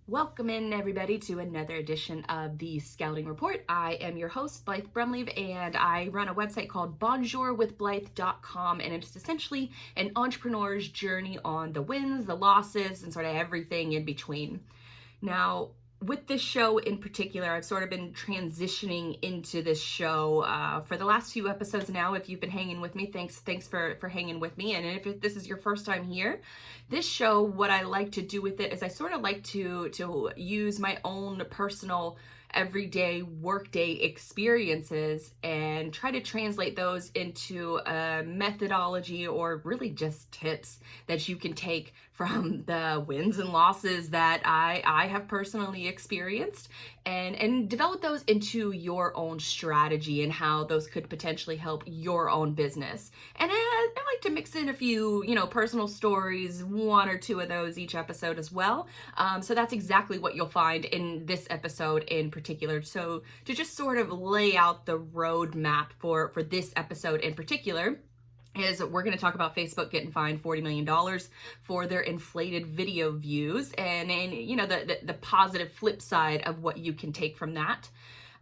Welcome in, everybody, to another edition of the Scouting Report. I am your host, Blythe Brumleve, and I run a website called bonjourwithblythe.com, and it's essentially an entrepreneur's journey on the wins, the losses, and sort of everything in between. Now, with this show in particular, I've sort of been transitioning into this show for the last few episodes now. If you've been hanging with me, thanks for hanging with me. And if this is your first time here, this show, what I like to do with it is I sort of like to use my own personal everyday workday experiences and try to translate those into a methodology or really just tips that you can take from the wins and losses that I have personally experienced and develop those into your own strategy and how those could potentially help your own business. And I like to mix in a few, personal stories, one or two of those each episode as well. So that's exactly what you'll find in this episode in particular. So to just sort of lay out the roadmap for this episode in particular, is we're going to talk about Facebook getting fined $40 million for their inflated video views and the positive flip side of what you can take from that.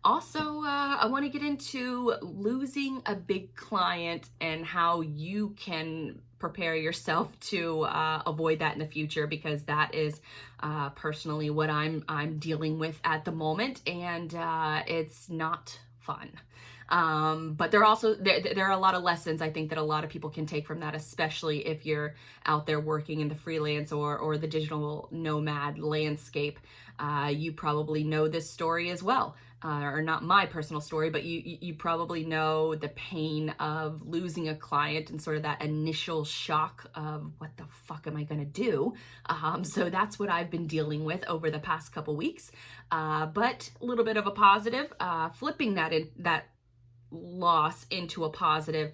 Also, I want to get into losing a big client and how you can prepare yourself to avoid that in the future, because that is personally what I'm dealing with at the moment, and it's not fun. But there are a lot of lessons I think that a lot of people can take from that, especially if you're out there working in the freelance or the digital nomad landscape. You probably know this story as well. Or not my personal story, but you probably know the pain of losing a client and sort of that initial shock of what the fuck am I going to do? So that's what I've been dealing with over the past couple weeks. But a little bit of a positive, flipping that loss into a positive.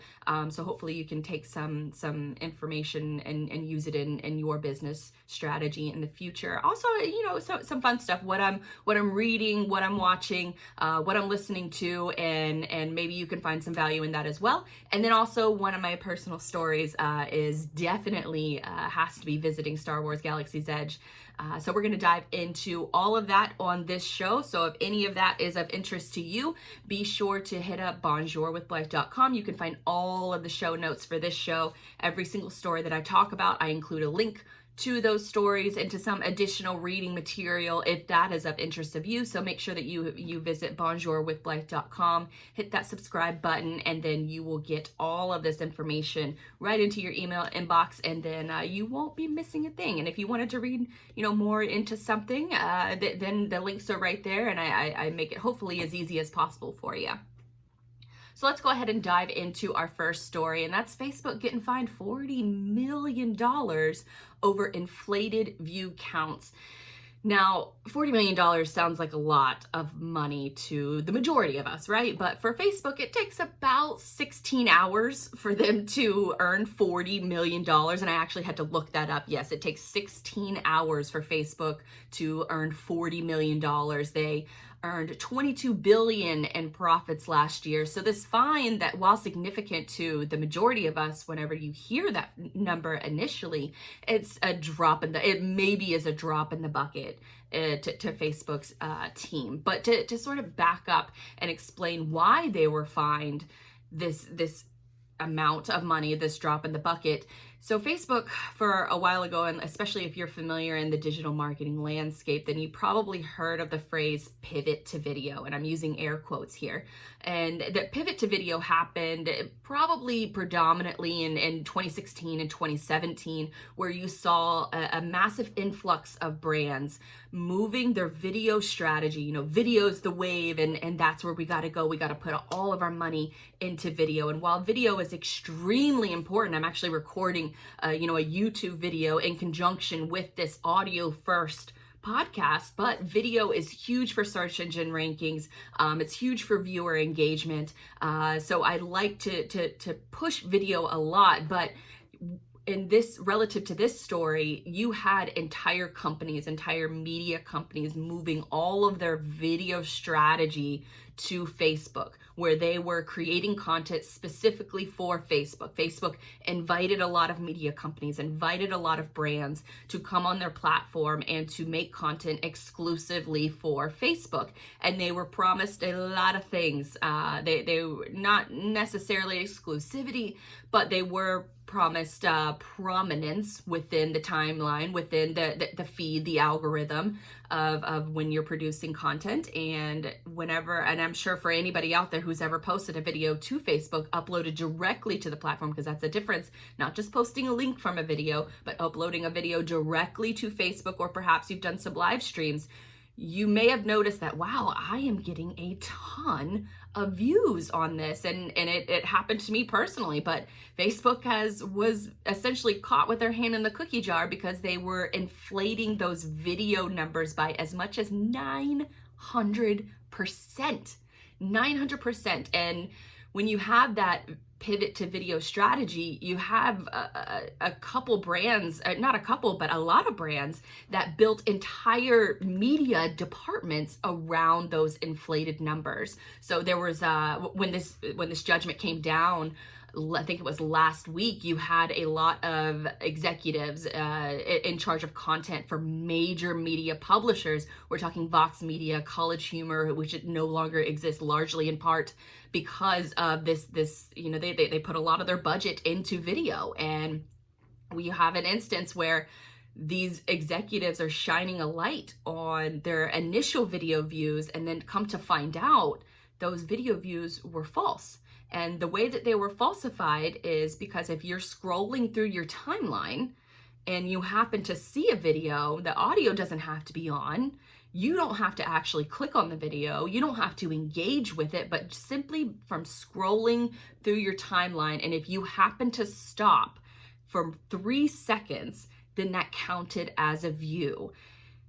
So hopefully you can take some information and use it in your business strategy in the future. Also, some fun stuff, what I'm reading, what I'm watching, what I'm listening to, and maybe you can find some value in that as well. And then also one of my personal stories is definitely has to be visiting Star Wars Galaxy's Edge. So we're going to dive into all of that on this show. So if any of that is of interest to you, be sure to hit up bonjourwithblythe.com. You can find all of the show notes for this show. Every single story that I talk about, I include a link to those stories and to some additional reading material if that is of interest of you. So make sure that you visit bonjourwithblythe.com, hit that subscribe button, and then you will get all of this information right into your email inbox, and then you won't be missing a thing. And if you wanted to read more into something, then the links are right there, and I make it hopefully as easy as possible for you. So let's go ahead and dive into our first story, and that's Facebook getting fined $40 million over inflated view counts. Now, $40 million sounds like a lot of money to the majority of us, right? But for Facebook, it takes about 16 hours for them to earn $40 million. And I actually had to look that up. Yes, it takes 16 hours for Facebook to earn $40 million. They earned $22 billion in profits last year. So this fine, that while significant to the majority of us, whenever you hear that number initially, it's a drop in it maybe is a drop in the bucket to Facebook's team. But to sort of back up and explain why they were fined this amount of money, this drop in the bucket. So Facebook, for a while ago, and especially if you're familiar in the digital marketing landscape, then you probably heard of the phrase pivot to video, and I'm using air quotes here. And the pivot to video happened probably predominantly in 2016 and 2017, where you saw a massive influx of brands moving their video strategy. Video's the wave, and that's where we got to go. We got to put all of our money into video. And while video is extremely important, I'm actually recording a YouTube video in conjunction with this audio first podcast, but video is huge for search engine rankings. It's huge for viewer engagement. So I like to push video a lot, but in this, relative to this story, you had entire companies, entire media companies moving all of their video strategy to Facebook, where they were creating content specifically for Facebook. Facebook invited a lot of media companies, invited a lot of brands to come on their platform and to make content exclusively for Facebook. And they were promised a lot of things. They were not necessarily exclusivity, but they were promised prominence within the timeline, within the feed, the algorithm of when you're producing content. And whenever, and I'm sure for anybody out there who's ever posted a video to Facebook, uploaded directly to the platform, because that's the difference, not just posting a link from a video, but uploading a video directly to Facebook, or perhaps you've done some live streams, you may have noticed that, wow, I am getting a ton of views on this. And it happened to me personally, but Facebook was essentially caught with their hand in the cookie jar, because they were inflating those video numbers by as much as 900%. 900%. And when you have that pivot to video strategy, you have a couple brands, not a couple, but a lot of brands that built entire media departments around those inflated numbers. So there was when this judgment came down, I think it was last week, you had a lot of executives in charge of content for major media publishers. We're talking Vox Media, College Humor, which no longer exists, largely in part because of this, they put a lot of their budget into video. And we have an instance where these executives are shining a light on their initial video views, and then come to find out those video views were false. And the way that they were falsified is because if you're scrolling through your timeline and you happen to see a video, the audio doesn't have to be on. You don't have to actually click on the video. You don't have to engage with it, but simply from scrolling through your timeline. And if you happen to stop for 3 seconds, then that counted as a view.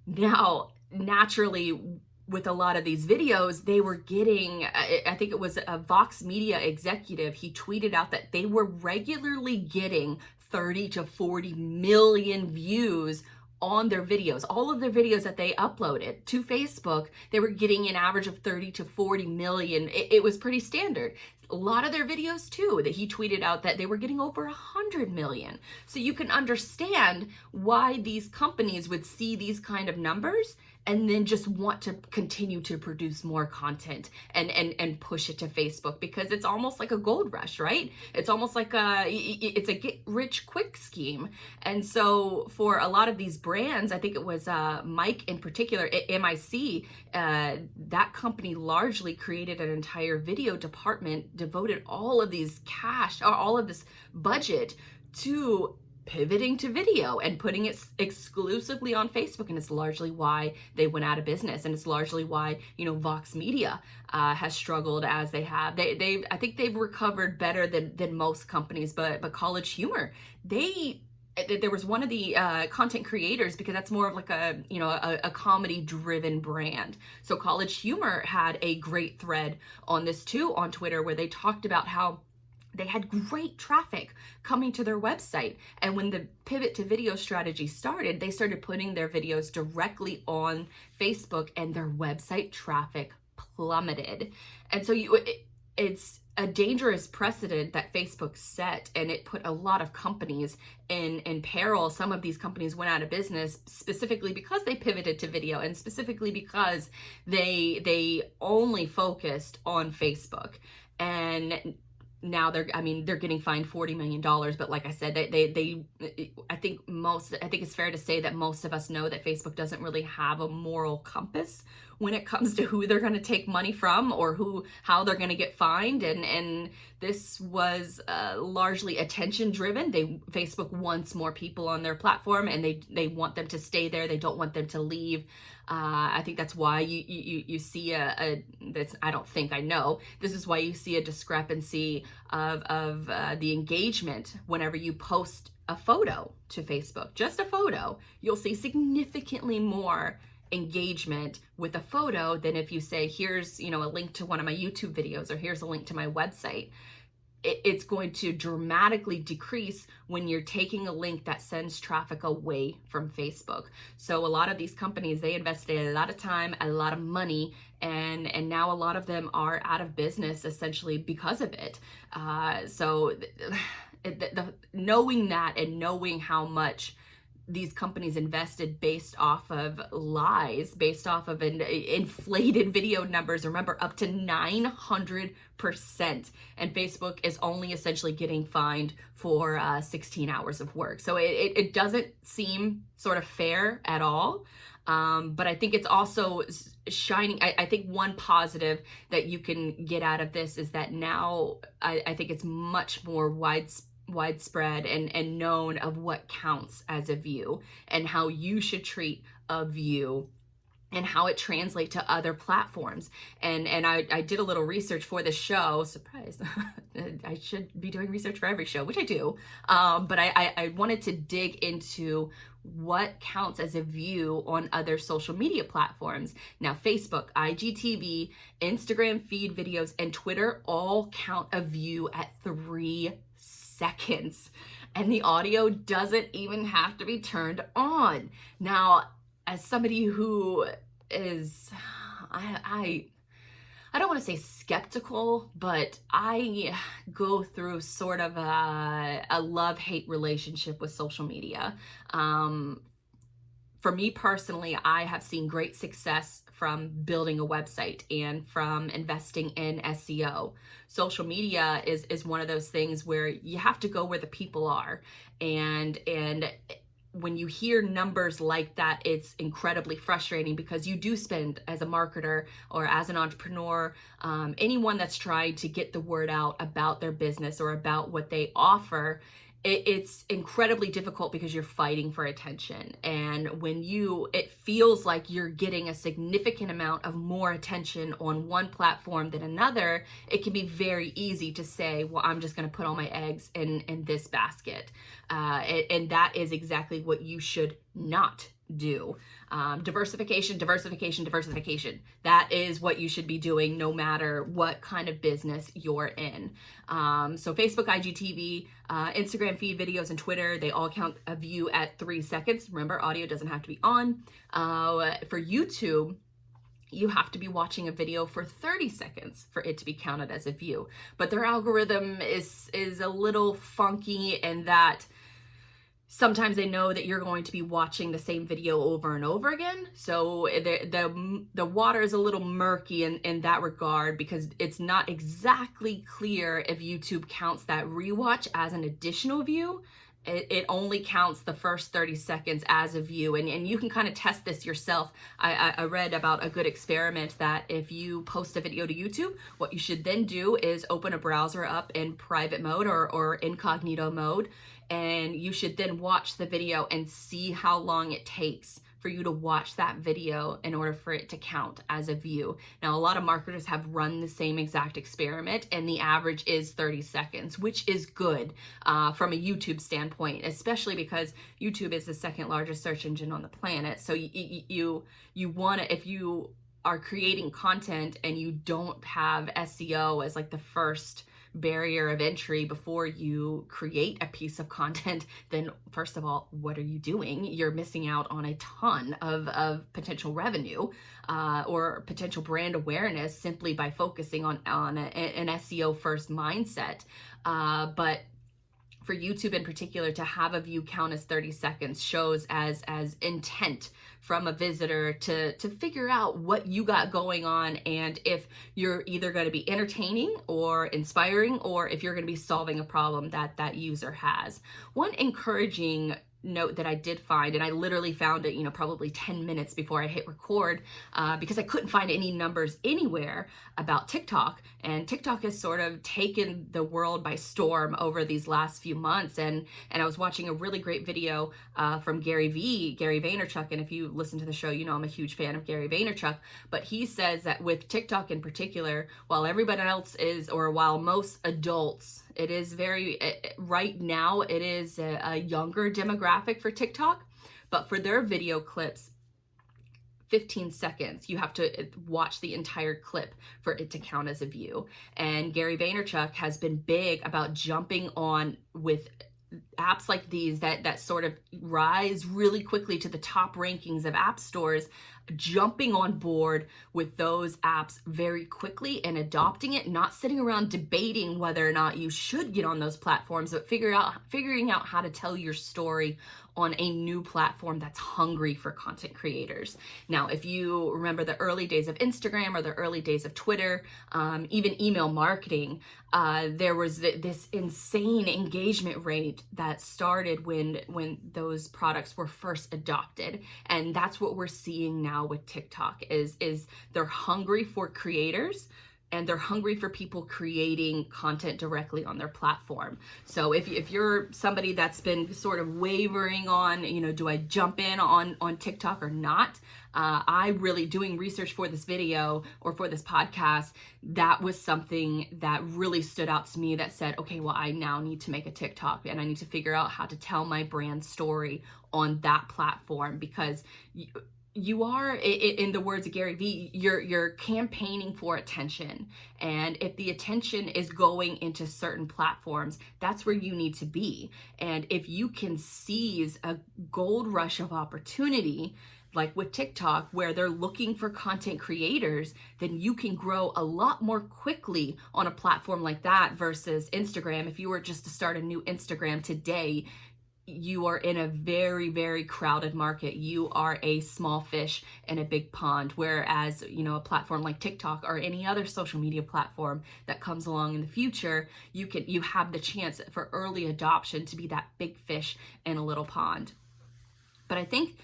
Now, naturally, with a lot of these videos, they were getting, I think it was a Vox Media executive, he tweeted out that they were regularly getting 30 to 40 million views on their videos. All of their videos that they uploaded to Facebook, they were getting an average of 30 to 40 million. It was pretty standard. A lot of their videos too, that he tweeted out that they were getting over 100 million. So you can understand why these companies would see these kind of numbers and then just want to continue to produce more content and push it to Facebook, because it's almost like a gold rush, right? It's almost like it's a get rich quick scheme. And so for a lot of these brands, I think it was Mike in particular, MIC, that company largely created an entire video department, devoted all of these cash, or all of this budget to pivoting to video and putting it exclusively on Facebook. And it's largely why they went out of business. And it's largely why, Vox Media has struggled as they have. I think they've recovered better than most companies, but College Humor, there was one of the content creators, because that's more of like a comedy driven brand. So College Humor had a great thread on this too on Twitter, where they talked about how they had great traffic coming to their website. And when the pivot to video strategy started, they started putting their videos directly on Facebook, and their website traffic plummeted. And so it's a dangerous precedent that Facebook set, and it put a lot of companies in peril. Some of these companies went out of business specifically because they pivoted to video, and specifically because they only focused on Facebook. And now they're getting fined $40 million. But like I said, I think it's fair to say that most of us know that Facebook doesn't really have a moral compass when it comes to who they're going to take money from, or how they're going to get fined. And this was largely attention driven. Facebook wants more people on their platform, and they want them to stay there. They don't want them to leave. I think that's why you see I know this is why you see a discrepancy of the engagement whenever you post a photo to Facebook. Just a photo, you'll see significantly more engagement with a photo than if you say, here's a link to one of my YouTube videos, or here's a link to my website. it's going to dramatically decrease when you're taking a link that sends traffic away from Facebook. So a lot of these companies, they invested a lot of time, a lot of money, and now a lot of them are out of business essentially because of it. Knowing that and knowing how much these companies invested based off of lies, based off of inflated video numbers, remember, up to 900%. And Facebook is only essentially getting fined for 16 hours of work. So it doesn't seem sort of fair at all. But I think it's also shining. I think one positive that you can get out of this is that now I think it's much more widespread and known of what counts as a view and how you should treat a view and how it translates to other platforms. And I did a little research for this show. Surprise. I should be doing research for every show, which I do. But I wanted to dig into what counts as a view on other social media platforms. Now, Facebook, IGTV, Instagram feed videos, and Twitter all count a view at 3 seconds, and the audio doesn't even have to be turned on. Now, as somebody who is, I don't want to say skeptical, but I go through sort of a love-hate relationship with social media. For me personally, I have seen great success from building a website and from investing in SEO. Social media is one of those things where you have to go where the people are. And when you hear numbers like that, it's incredibly frustrating because you do spend, as a marketer or as an entrepreneur, anyone that's trying to get the word out about their business or about what they offer, it's incredibly difficult because you're fighting for attention. And when it feels like you're getting a significant amount of more attention on one platform than another, it can be very easy to say, well, I'm just going to put all my eggs in this basket. And that is exactly what you should not do. Diversification. That is what you should be doing no matter what kind of business you're in. So Facebook, IGTV, Instagram feed videos, and Twitter, they all count a view at 3 seconds. Remember, audio doesn't have to be on. For YouTube, you have to be watching a video for 30 seconds for it to be counted as a view. But their algorithm is a little funky in that sometimes they know that you're going to be watching the same video over and over again. So the water is a little murky in that regard because it's not exactly clear if YouTube counts that rewatch as an additional view. It only counts the first 30 seconds as a view, and you can kind of test this yourself. I read about a good experiment that if you post a video to YouTube, what you should then do is open a browser up in private mode or incognito mode, and you should then watch the video and see how long it takes for you to watch that video in order for it to count as a view. Now, a lot of marketers have run the same exact experiment, and the average is 30 seconds, which is good from a YouTube standpoint, especially because YouTube is the second largest search engine on the planet. So you want to, if you are creating content and you don't have SEO as like the first barrier of entry before you create a piece of content, then first of all, what are you doing? You're missing out on a ton of potential revenue or potential brand awareness simply by focusing on an SEO first mindset. But for YouTube in particular, to have a view count as 30 seconds shows as intent from a visitor to figure out what you got going on, and if you're either going to be entertaining or inspiring, or if you're going to be solving a problem that user has. One encouraging note that I did find, and I literally found it, probably 10 minutes before I hit record, because I couldn't find any numbers anywhere about TikTok. And TikTok has sort of taken the world by storm over these last few months. And I was watching a really great video from Gary Vaynerchuk. And if you listen to the show, I'm a huge fan of Gary Vaynerchuk. But he says that with TikTok in particular, while most adults, it is right now, it is a younger demographic for TikTok, but for their video clips, 15 seconds. You have to watch the entire clip for it to count as a view. And Gary Vaynerchuk has been big about jumping on with apps like these that sort of rise really quickly to the top rankings of app stores, jumping on board with those apps very quickly and adopting it, not sitting around debating whether or not you should get on those platforms, but figuring out how to tell your story on a new platform that's hungry for content creators. Now, if you remember the early days of Instagram or the early days of Twitter, even email marketing, there was this insane engagement rate that started when those products were first adopted. And that's what we're seeing now with TikTok is they're hungry for creators, and they're hungry for people creating content directly on their platform. So if you're somebody that's been sort of wavering on, do I jump in on TikTok or not? I really, doing research for this video or for this podcast, that was something that really stood out to me that said, okay, well, I now need to make a TikTok and I need to figure out how to tell my brand story on that platform, because you are, in the words of Gary Vee, you're campaigning for attention. And if the attention is going into certain platforms, that's where you need to be. And if you can seize a gold rush of opportunity, like with TikTok, where they're looking for content creators, then you can grow a lot more quickly on a platform like that versus Instagram. If you were just to start a new Instagram today, you are in a very, very crowded market. You are a small fish in a big pond. Whereas, a platform like TikTok or any other social media platform that comes along in the future, you have the chance for early adoption to be that big fish in a little pond. But I think,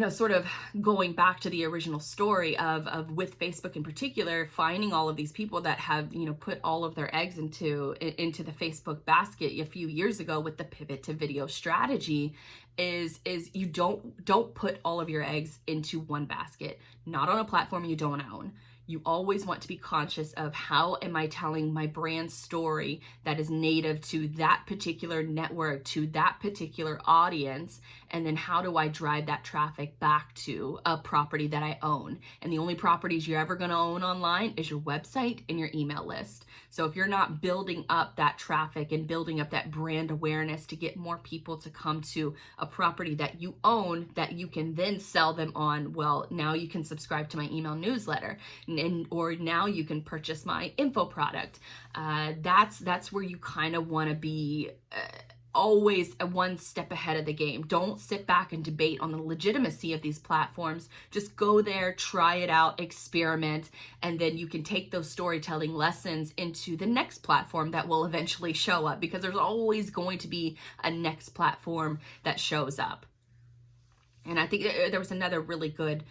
sort of going back to the original story of with Facebook in particular, finding all of these people that have, put all of their eggs into the Facebook basket a few years ago with the pivot to video strategy is you don't put all of your eggs into one basket, not on a platform you don't own. You always want to be conscious of, how am I telling my brand story that is native to that particular network, to that particular audience, and then how do I drive that traffic back to a property that I own? And the only properties you're ever going to own online is your website and your email list. So if you're not building up that traffic and building up that brand awareness to get more people to come to a property that you own, that you can then sell them on, well, now you can subscribe to my email newsletter, or now you can purchase my info product. That's where you kind of want to be always one step ahead of the game. Don't sit back and debate on the legitimacy of these platforms. Just go there, try it out, experiment, and then you can take those storytelling lessons into the next platform that will eventually show up, because there's always going to be a next platform that shows up. And I think there was another really good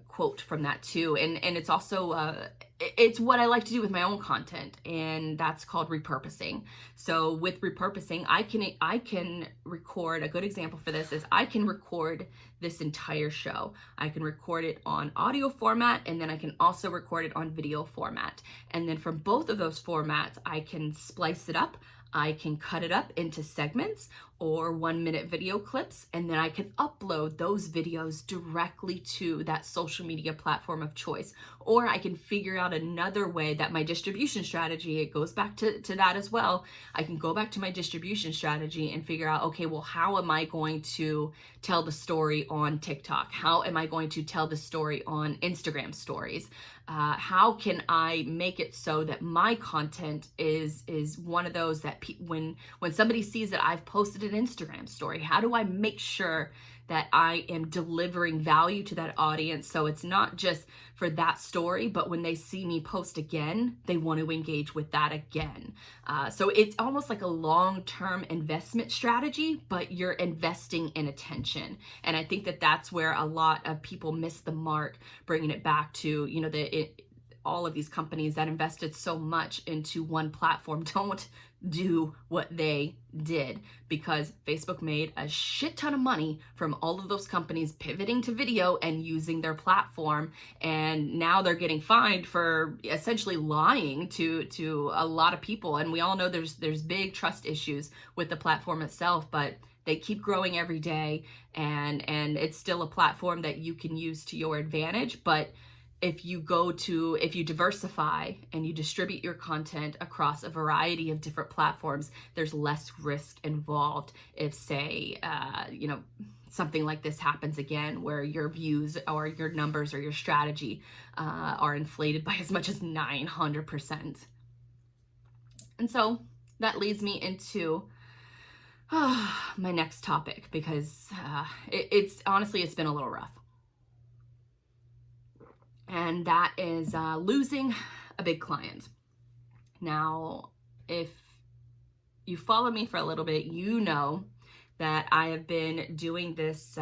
quote from that too. And it's also, it's what I like to do with my own content, and that's called repurposing. So with repurposing, I can record, a good example for this is I can record this entire show. I can record it on audio format, and then I can also record it on video format. And then from both of those formats, I can splice it up. I can cut it up into segments or 1-minute video clips, and then I can upload those videos directly to that social media platform of choice. Or I can figure out another way that my distribution strategy, it goes back to that as well. I can go back to my distribution strategy and figure out, okay, well, how am I going to tell the story on TikTok? How am I going to tell the story on Instagram stories? How can I make it so that my content is one of those that when somebody sees that I've posted an Instagram story, how do I make sure that I am delivering value to that audience, so it's not just for that story, but when they see me post again, they want to engage with that again. So it's almost like a long-term investment strategy, but you're investing in attention. And I think that that's where a lot of people miss the mark, bringing it back to, all of these companies that invested so much into one platform don't do what they did, because Facebook made a shit ton of money from all of those companies pivoting to video and using their platform, and now they're getting fined for essentially lying to a lot of people. And we all know there's big trust issues with the platform itself, but They keep growing every day, and it's still a platform that you can use to your advantage. But if you diversify and you distribute your content across a variety of different platforms, there's less risk involved if, say, something like this happens again, where your views or your numbers or your strategy are inflated by as much as 900%. And so that leads me into my next topic, because it's honestly, it's been a little rough. And that is losing a big client. Now, if you follow me for a little bit, you know that I have been doing this,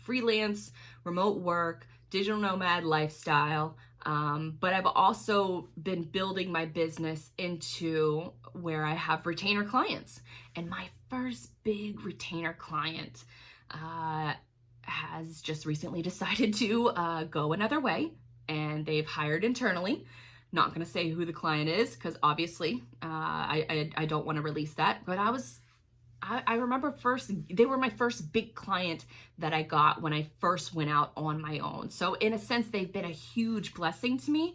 freelance, remote work, digital nomad lifestyle, but I've also been building my business into where I have retainer clients. And my first big retainer client has just recently decided to go another way, and they've hired internally. Not going to say who the client is, because obviously I don't want to release that. But I remember they were my first big client that I got when I first went out on my own. So in a sense, they've been a huge blessing to me.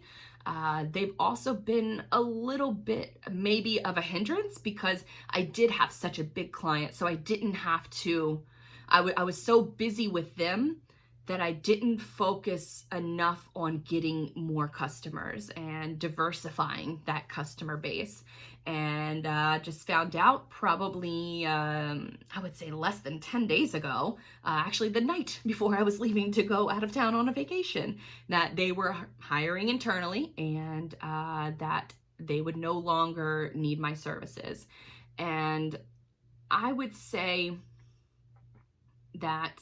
They've also been a little bit maybe of a hindrance, because I did have such a big client. So I didn't have to, I was so busy with them that I didn't focus enough on getting more customers and diversifying that customer base. And just found out probably, I would say less than 10 days ago, actually the night before I was leaving to go out of town on a vacation, that they were hiring internally, and that they would no longer need my services. And I would say that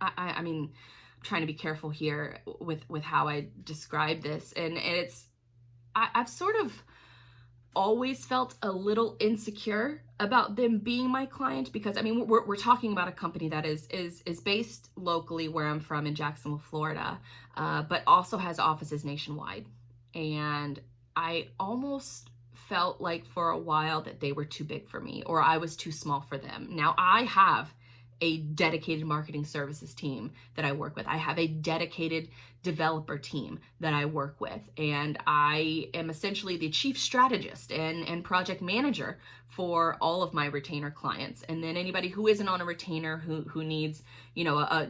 I mean, I'm trying to be careful here with how I describe this. And I've sort of always felt a little insecure about them being my client, because I mean, we're talking about a company that is based locally where I'm from in Jacksonville, Florida, but also has offices nationwide. And I almost felt like for a while that they were too big for me, or I was too small for them. Now, I have a dedicated marketing services team that I work with. I have a dedicated developer team that I work with. And I am essentially the chief strategist and project manager for all of my retainer clients. And then anybody who isn't on a retainer, who needs,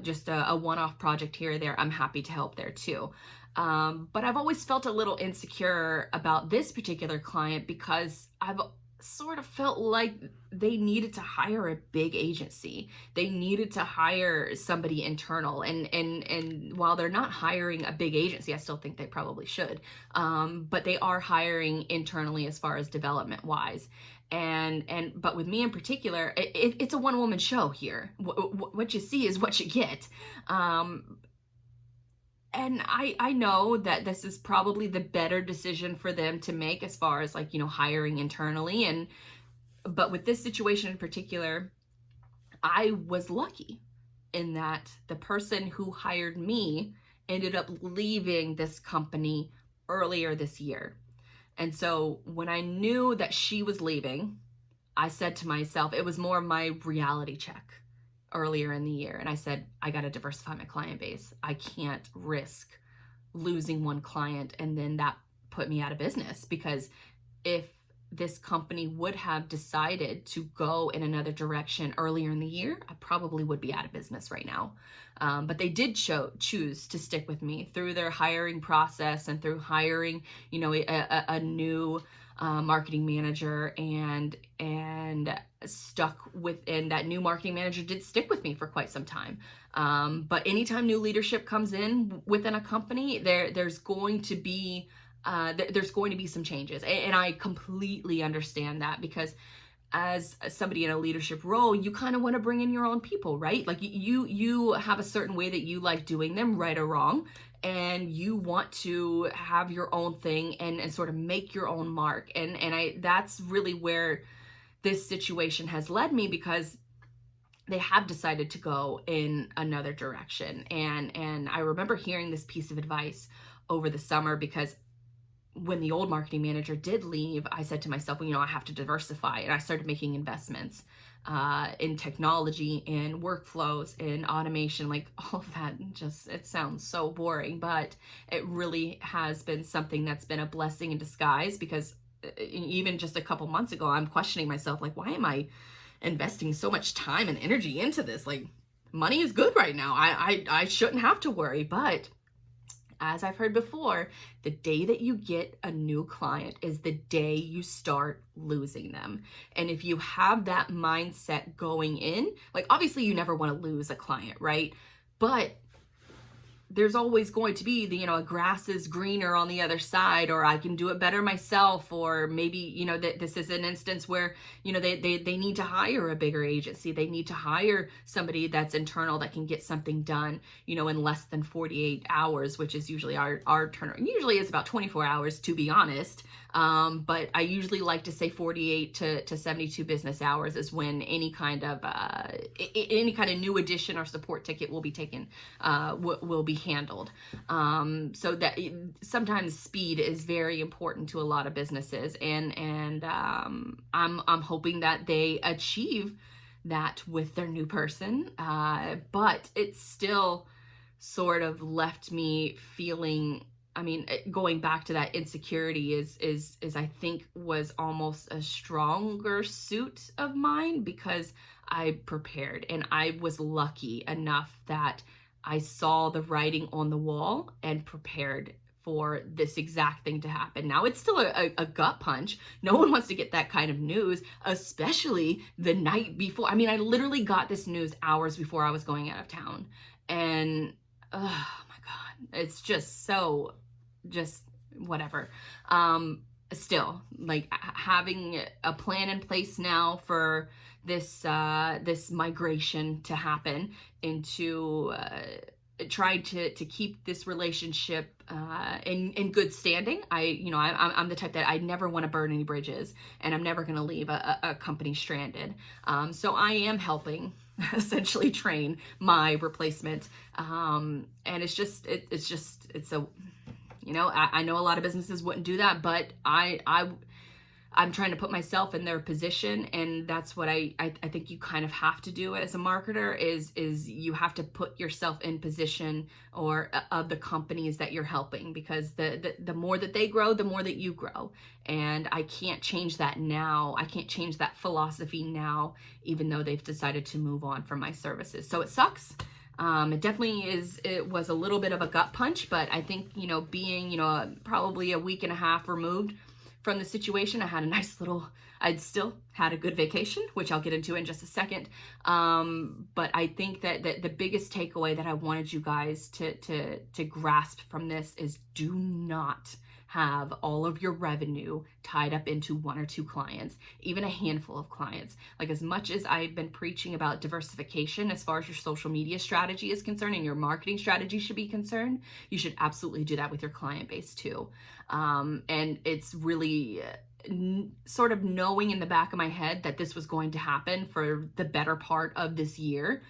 just a one-off project here or there, I'm happy to help there too. But I've always felt a little insecure about this particular client, because I've sort of felt like they needed to hire a big agency. They needed to hire somebody internal. And while they're not hiring a big agency, I still think they probably should. But they are hiring internally as far as development wise. But with me in particular, it's a one-woman show here. What you see is what you get. And I know that this is probably the better decision for them to make as far as hiring internally. But with this situation in particular, I was lucky in that the person who hired me ended up leaving this company earlier this year. And so when I knew that she was leaving, I said to myself, it was more my reality check earlier in the year. And I said, I got to diversify my client base. I can't risk losing one client and then that put me out of business, because if this company would have decided to go in another direction earlier in the year, I probably would be out of business right now. But they did choose to stick with me through their hiring process and through hiring, a new marketing manager, and stuck within that new marketing manager did stick with me for quite some time. But anytime new leadership comes in within a company, there's going to be some changes. And I completely understand that, because as somebody in a leadership role, you kind of want to bring in your own people, right? Like you have a certain way that you like doing them, right or wrong, and you want to have your own thing and sort of make your own mark. And that's really where this situation has led me, because they have decided to go in another direction. And I remember hearing this piece of advice over the summer, because when the old marketing manager did leave, I said to myself, well, I have to diversify. And I started making investments in technology, in workflows, in automation, like all of that. It sounds so boring, but it really has been something that's been a blessing in disguise, because even just a couple months ago, I'm questioning myself, like, why am I investing so much time and energy into this? Like, money is good right now. I shouldn't have to worry. But as I've heard before, the day that you get a new client is the day you start losing them. And if you have that mindset going in, like, obviously you never want to lose a client, right? But there's always going to be the, grass is greener on the other side, or I can do it better myself, or maybe, that this is an instance where, they need to hire a bigger agency. They need to hire somebody that's internal that can get something done, in less than 48 hours, which is usually our turnaround. Usually it's about 24 hours, to be honest. But I usually like to say 48 to 72 business hours is when any kind of new addition or support ticket will be taken, will be handled. So that sometimes speed is very important to a lot of businesses, and I'm hoping that they achieve that with their new person. But it's still sort of left me feeling, going back to that insecurity is I think was almost a stronger suit of mine, because I prepared, and I was lucky enough that I saw the writing on the wall and prepared for this exact thing to happen. Now, it's still a gut punch. No one wants to get that kind of news, especially the night before. I literally got this news hours before I was going out of town. And oh my God, it's just so, whatever. Still, like, having a plan in place now for this migration to happen into trying to keep this relationship in good standing. I'm the type that I never want to burn any bridges, and I'm never going to leave a company stranded. So I am helping essentially train my replacement, and I know a lot of businesses wouldn't do that, but I'm trying to put myself in their position, and that's what I think you kind of have to do as a marketer is you have to put yourself in position of the companies that you're helping, because the more that they grow, the more that you grow. And I can't change that now. I can't change that philosophy now, even though they've decided to move on from my services. So it sucks. It definitely it was a little bit of a gut punch, but I think, being, probably a week and a half removed from the situation, I'd still had a good vacation, which I'll get into in just a second. But I think that the biggest takeaway that I wanted you guys to grasp from this is, do not have all of your revenue tied up into one or two clients, even a handful of clients. Like, as much as I've been preaching about diversification as far as your social media strategy is concerned and your marketing strategy should be concerned, you should absolutely do that with your client base too. And it's really sort of knowing in the back of my head that this was going to happen for the better part of this year.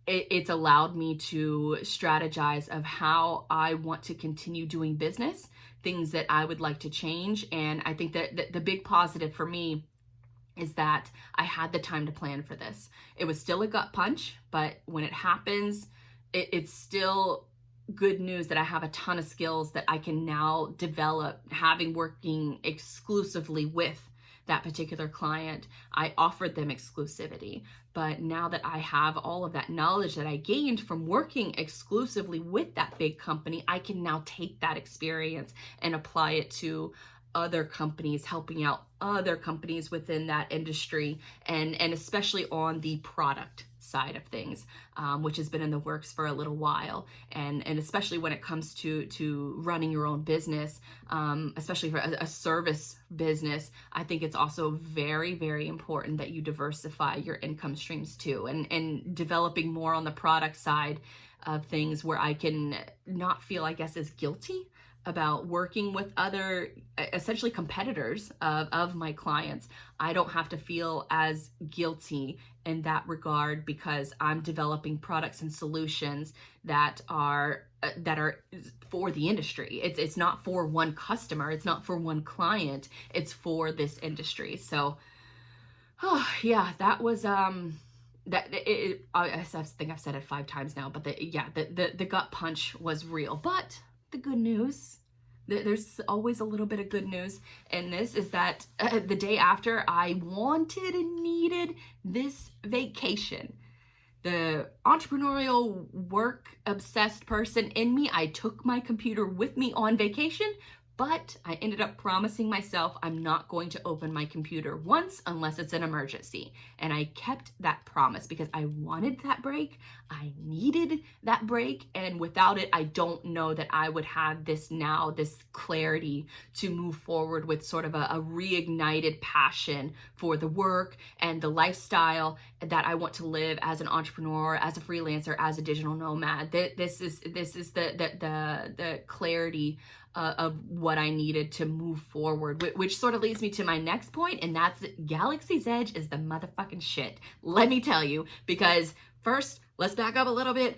It's allowed me to strategize of how I want to continue doing business, things that I would like to change. And I think that the big positive for me is that I had the time to plan for this. It was still a gut punch, but when it happens, it's still good news that I have a ton of skills that I can now develop, having working exclusively with that particular client. I offered them exclusivity, but now that I have all of that knowledge that I gained from working exclusively with that big company, I can now take that experience and apply it to other companies, helping out other companies within that industry, and especially on the product side of things, which has been in the works for a little while, and especially when it comes to running your own business, especially for a service business. I think it's also very, very important that you diversify your income streams too, and developing more on the product side of things, where I can not feel, I guess, as guilty about working with other essentially competitors of my clients. I don't have to feel as guilty in that regard because I'm developing products and solutions that are for the industry. It's not for one customer, it's not for one client, it's for this industry. So oh yeah, that was I think I've said it 5 times now, but the gut punch was real. But the good news, there's always a little bit of good news in this, is that the day after I wanted and needed this vacation, the entrepreneurial work obsessed person in me, I took my computer with me on vacation, but I ended up promising myself I'm not going to open my computer once unless it's an emergency. And I kept that promise because I wanted that break. I needed that break. And without it, I don't know that I would have this clarity to move forward with sort of a reignited passion for the work and the lifestyle that I want to live as an entrepreneur, as a freelancer, as a digital nomad. This is the clarity of what I needed to move forward, which sort of leads me to my next point, and that's Galaxy's Edge is the motherfucking shit. Let me tell you, because first, let's back up a little bit.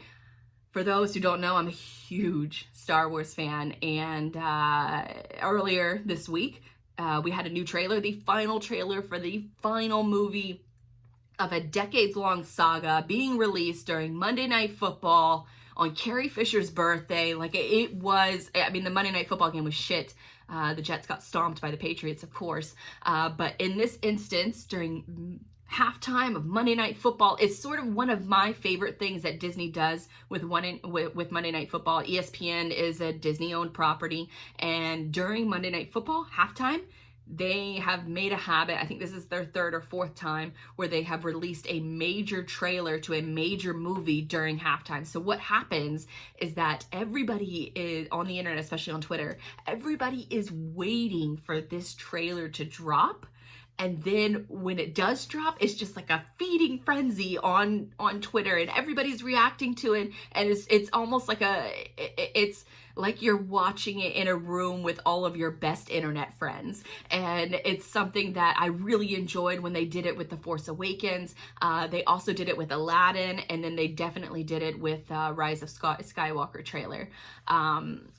For those who don't know, I'm a huge Star Wars fan, and earlier this week, we had a new trailer, the final trailer for the final movie of a decades-long saga being released during Monday Night Football on Carrie Fisher's birthday. Like it was, I mean, the Monday Night Football game was shit. The Jets got stomped by the Patriots, of course. But in this instance, during halftime of Monday Night Football, it's sort of one of my favorite things that Disney does with Monday Night Football. ESPN is a Disney-owned property, and during Monday Night Football halftime, they have made a habit, I think this is their 3rd or 4th time, where they have released a major trailer to a major movie during halftime. So what happens is that everybody is on the internet, especially on Twitter, everybody is waiting for this trailer to drop. And then when it does drop, it's just like a feeding frenzy on Twitter, and everybody's reacting to it. And it's almost like it's like you're watching it in a room with all of your best internet friends. And it's something that I really enjoyed when they did it with The Force Awakens. They also did it with Aladdin, and then they definitely did it with Rise of Skywalker trailer.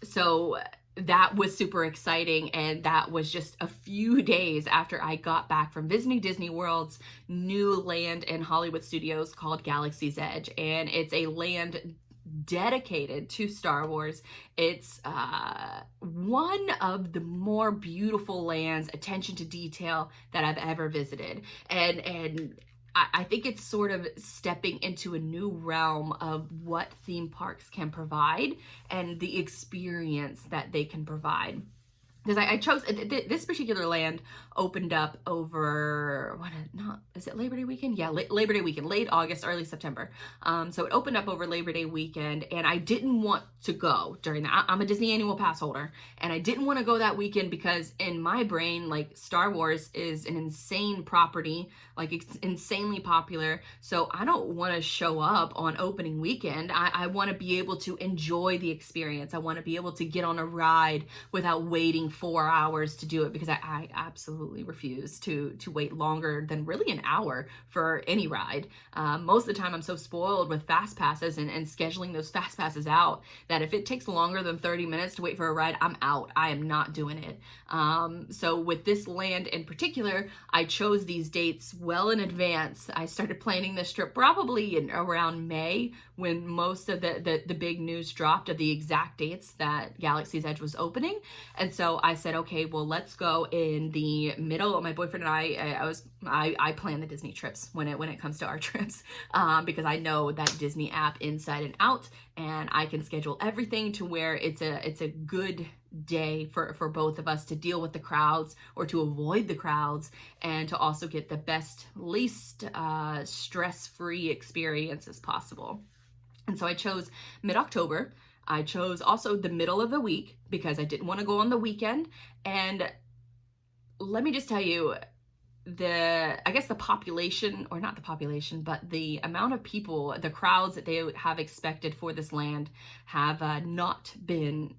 So that was super exciting, and that was just a few days after I got back from visiting Disney World's new land in Hollywood Studios called Galaxy's Edge, and it's a land dedicated to Star Wars. It's one of the more beautiful lands, attention to detail, that I've ever visited, and I think it's sort of stepping into a new realm of what theme parks can provide and the experience that they can provide. Because I chose this particular land opened up over is it Labor Day weekend? Yeah, Labor Day weekend, late August, early September. So it opened up over Labor Day weekend, and I didn't want to go during that. I'm a Disney annual pass holder, and I didn't want to go that weekend because in my brain, like, Star Wars is an insane property, like it's insanely popular. So I don't want to show up on opening weekend. I want to be able to enjoy the experience. I want to be able to get on a ride without waiting 4 hours to do it, because I absolutely refuse to wait longer than really an hour for any ride. Most of the time I'm so spoiled with fast passes and scheduling those fast passes out that if it takes longer than 30 minutes to wait for a ride, I'm out. I am not doing it. So with this land in particular, I chose these dates well in advance. I started planning this trip probably in around May, when most of the big news dropped of the exact dates that Galaxy's Edge was opening. And so I said, okay, well, let's go in the middle. My boyfriend and I plan the Disney trips when it comes to our trips, because I know that Disney app inside and out, and I can schedule everything to where it's a good day for both of us to deal with the crowds or to avoid the crowds, and to also get the least stress-free experience as possible. And so I chose mid-October. I chose also the middle of the week because I didn't want to go on the weekend. And let me just tell you, I guess the population, or not the population, but the amount of people, the crowds that they have expected for this land have not been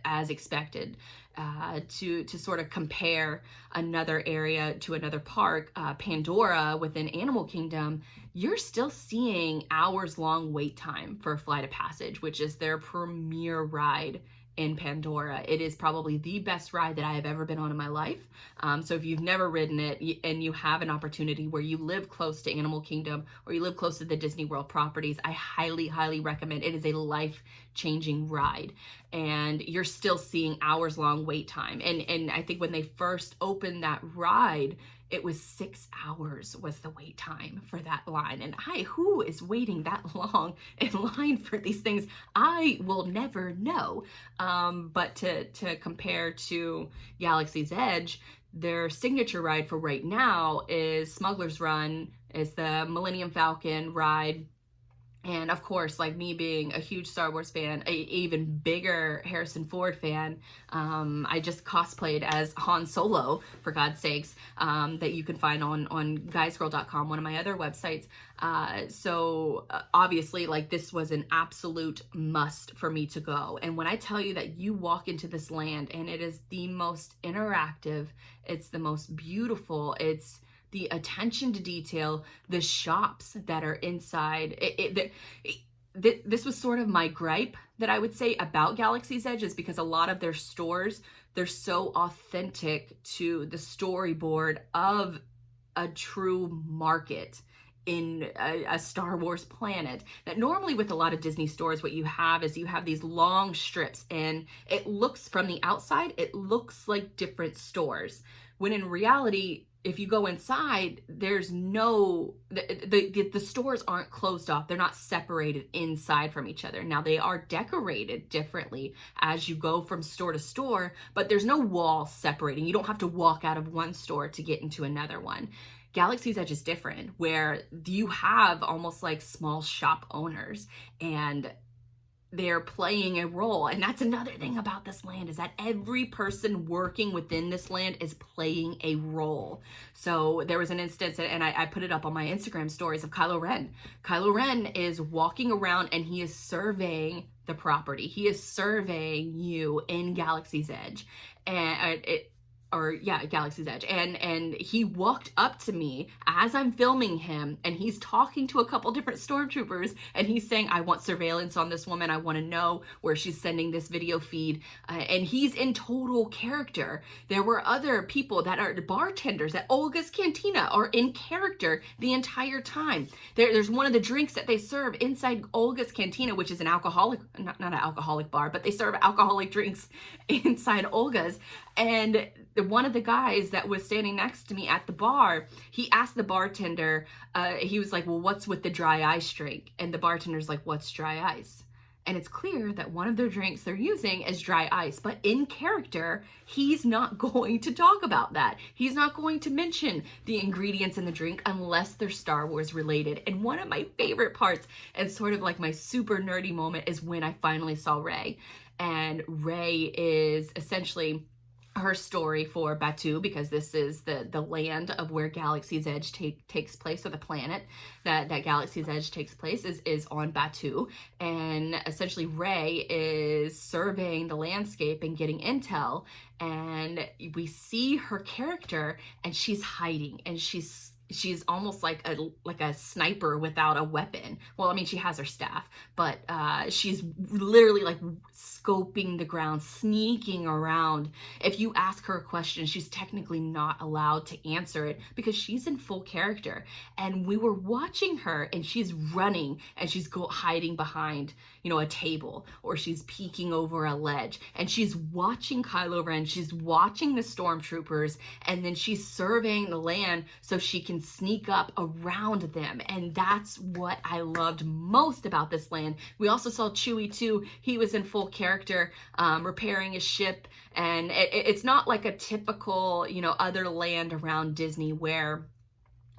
as expected. To sort of compare another area to another park, Pandora within Animal Kingdom, you're still seeing hours-long wait time for Flight of Passage, which is their premier ride in Pandora. It is probably the best ride that I have ever been on in my life. So if you've never ridden it and you have an opportunity where you live close to Animal Kingdom or you live close to the Disney World properties, I highly, highly recommend. It is a life-changing ride, and you're still seeing hours-long wait time. And I think when they first opened that ride, it was 6 hours was the wait time for that line. And who is waiting that long in line for these things? I will never know. But to compare to Galaxy's Edge, their signature ride for right now is Smuggler's Run, is the Millennium Falcon ride. And of course, like me being a huge Star Wars fan, an even bigger Harrison Ford fan, I just cosplayed as Han Solo, for God's sakes, that you can find on guysgirl.com, one of my other websites. So obviously, like, this was an absolute must for me to go. And when I tell you that you walk into this land and it is the most interactive, it's the most beautiful, it's the attention to detail, the shops that are inside. This was sort of my gripe that I would say about Galaxy's Edge, is because a lot of their stores, they're so authentic to the storyboard of a true market in a Star Wars planet, that normally with a lot of Disney stores, what you have is you have these long strips, and it looks, from the outside, it looks like different stores, when in reality, if you go inside, there's no, the stores aren't closed off. They're not separated inside from each other. Now, they are decorated differently as you go from store to store, but there's no wall separating. You don't have to walk out of one store to get into another one. Galaxy's Edge is different, where you have almost like small shop owners, and they're playing a role. And that's another thing about this land, is that every person working within this land is playing a role. So there was an instance, and I put it up on my Instagram stories, of Kylo Ren. Kylo Ren is walking around and he is surveying the property. He is surveying you in Galaxy's Edge. And Galaxy's Edge. And he walked up to me as I'm filming him, and he's talking to a couple different stormtroopers, and he's saying, I want surveillance on this woman. I want to know where she's sending this video feed. And he's in total character. There were other people that are bartenders at Olga's Cantina are in character the entire time. There's one of the drinks that they serve inside Olga's Cantina, which is an alcoholic, not an alcoholic bar, but they serve alcoholic drinks inside Olga's. And one of the guys that was standing next to me at the bar, he asked the bartender, he was like, well, what's with the dry ice drink? And the bartender's like, what's dry ice? And it's clear that one of their drinks they're using is dry ice, but in character, he's not going to talk about that. He's not going to mention the ingredients in the drink unless they're Star Wars related. And one of my favorite parts, and sort of like my super nerdy moment, is when I finally saw Rey. And Rey is essentially her story for Batuu, because this is the land of where Galaxy's Edge takes place, or the planet that Galaxy's Edge takes place is on Batuu. And essentially Rey is surveying the landscape and getting intel, and we see her character, and she's hiding, and she's almost like a sniper without a weapon. Well, I mean, she has her staff, but she's literally like scoping the ground, sneaking around. If you ask her a question, she's technically not allowed to answer it because she's in full character. And we were watching her, and she's running, and she's hiding behind, a table, or she's peeking over a ledge, and she's watching Kylo Ren, she's watching the stormtroopers, and then she's surveying the land so she can sneak up around them. And that's what I loved most about this land. We also saw Chewie too. He was in full character, repairing his ship, and it's not like a typical, other land around Disney where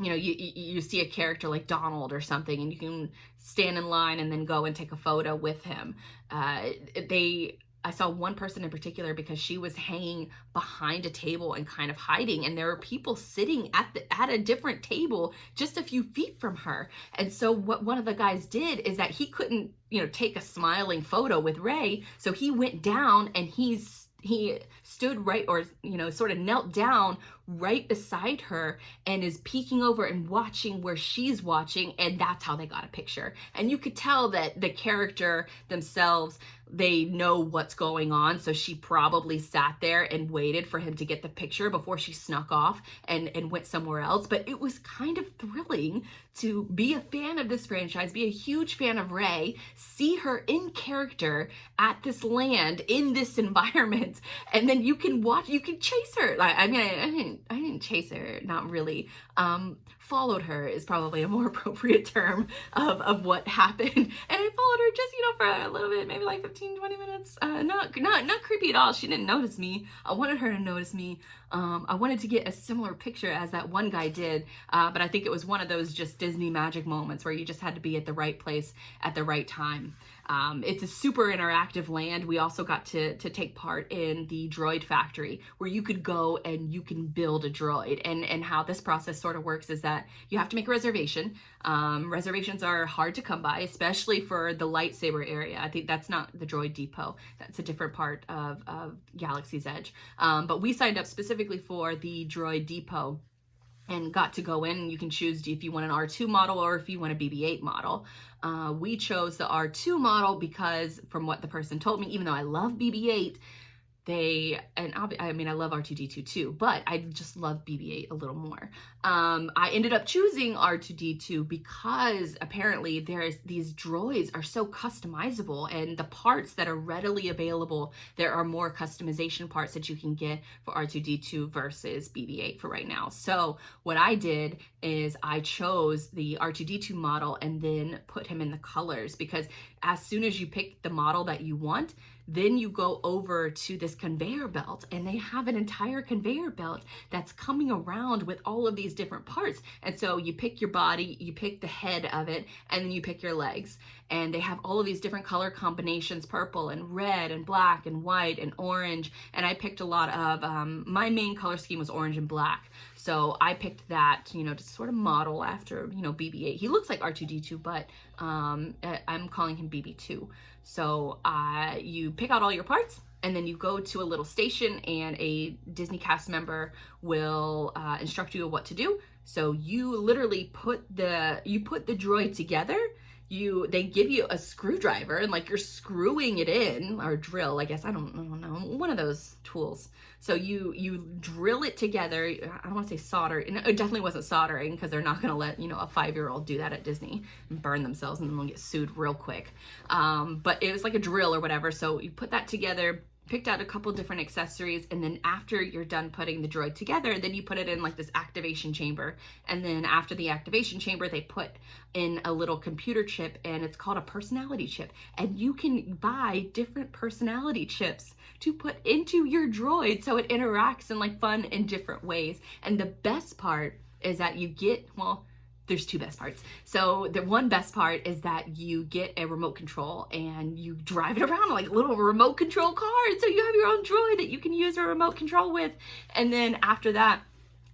you see a character like Donald or something, and you can stand in line and then go and take a photo with him. They I saw one person in particular because she was hanging behind a table and kind of hiding, and there were people sitting at a different table just a few feet from her. And so what one of the guys did is that he couldn't, take a smiling photo with Rey, so he went down and he stood right, or sort of knelt down right beside her and is peeking over and watching where she's watching, and that's how they got a picture. And you could tell that the character themselves, they know what's going on, so she probably sat there and waited for him to get the picture before she snuck off and went somewhere else. But it was kind of thrilling to be a fan of this franchise, be a huge fan of Rey, see her in character at this land in this environment, and then you can chase her. Like, I mean, I didn't chase her, not really. Followed her is probably a more appropriate term of what happened. And I followed her just, for a little bit, maybe like 15, 20 minutes. Not creepy at all. She didn't notice me. I wanted her to notice me. I wanted to get a similar picture as that one guy did, but I think it was one of those just Disney magic moments where you just had to be at the right place at the right time. It's a super interactive land. We also got to take part in the droid factory, where you could go and you can build a droid. And how this process sort of works is that you have to make a reservation. Reservations are hard to come by, especially for the lightsaber area. I think that's not the droid depot. That's a different part of Galaxy's Edge. But we signed up specifically for the droid depot and got to go in, and you can choose if you want an R2 model or if you want a BB-8 model. We chose the R2 model because, from what the person told me, even though I love BB-8, I love R2-D2 too, but I just love BB-8 a little more. I ended up choosing R2-D2 because apparently these droids are so customizable, and the parts that are readily available, there are more customization parts that you can get for R2-D2 versus BB-8 for right now. So what I did is I chose the R2-D2 model and then put him in the colors, because as soon as you pick the model that you want, then you go over to this conveyor belt, and they have an entire conveyor belt that's coming around with all of these different parts. And so you pick your body, you pick the head of it, and then you pick your legs. And they have all of these different color combinations, purple and red and black and white and orange. And I picked a lot of, my main color scheme was orange and black. So I picked that, to sort of model after, BB-8. He looks like R2-D2, but I'm calling him BB-2. So you pick out all your parts, and then you go to a little station, and a Disney cast member will instruct you of what to do. So you literally put the droid together. They give you a screwdriver, and like you're screwing it in, or drill, I guess, I don't know, one of those tools. So you drill it together. I don't want to say solder. It definitely wasn't soldering, because they're not going to let, a 5-year-old do that at Disney and burn themselves, and then they'll get sued real quick. But it was like a drill or whatever. So you put that together, picked out a couple different accessories, and then after you're done putting the droid together, then you put it in like this activation chamber. And then after the activation chamber, they put in a little computer chip, and it's called a personality chip. And you can buy different personality chips to put into your droid so it interacts in like fun and different ways. And the best part is that you get, there's two best parts. So the one best part is that you get a remote control, and you drive it around like a little remote control car. So you have your own droid that you can use a remote control with. And then after that,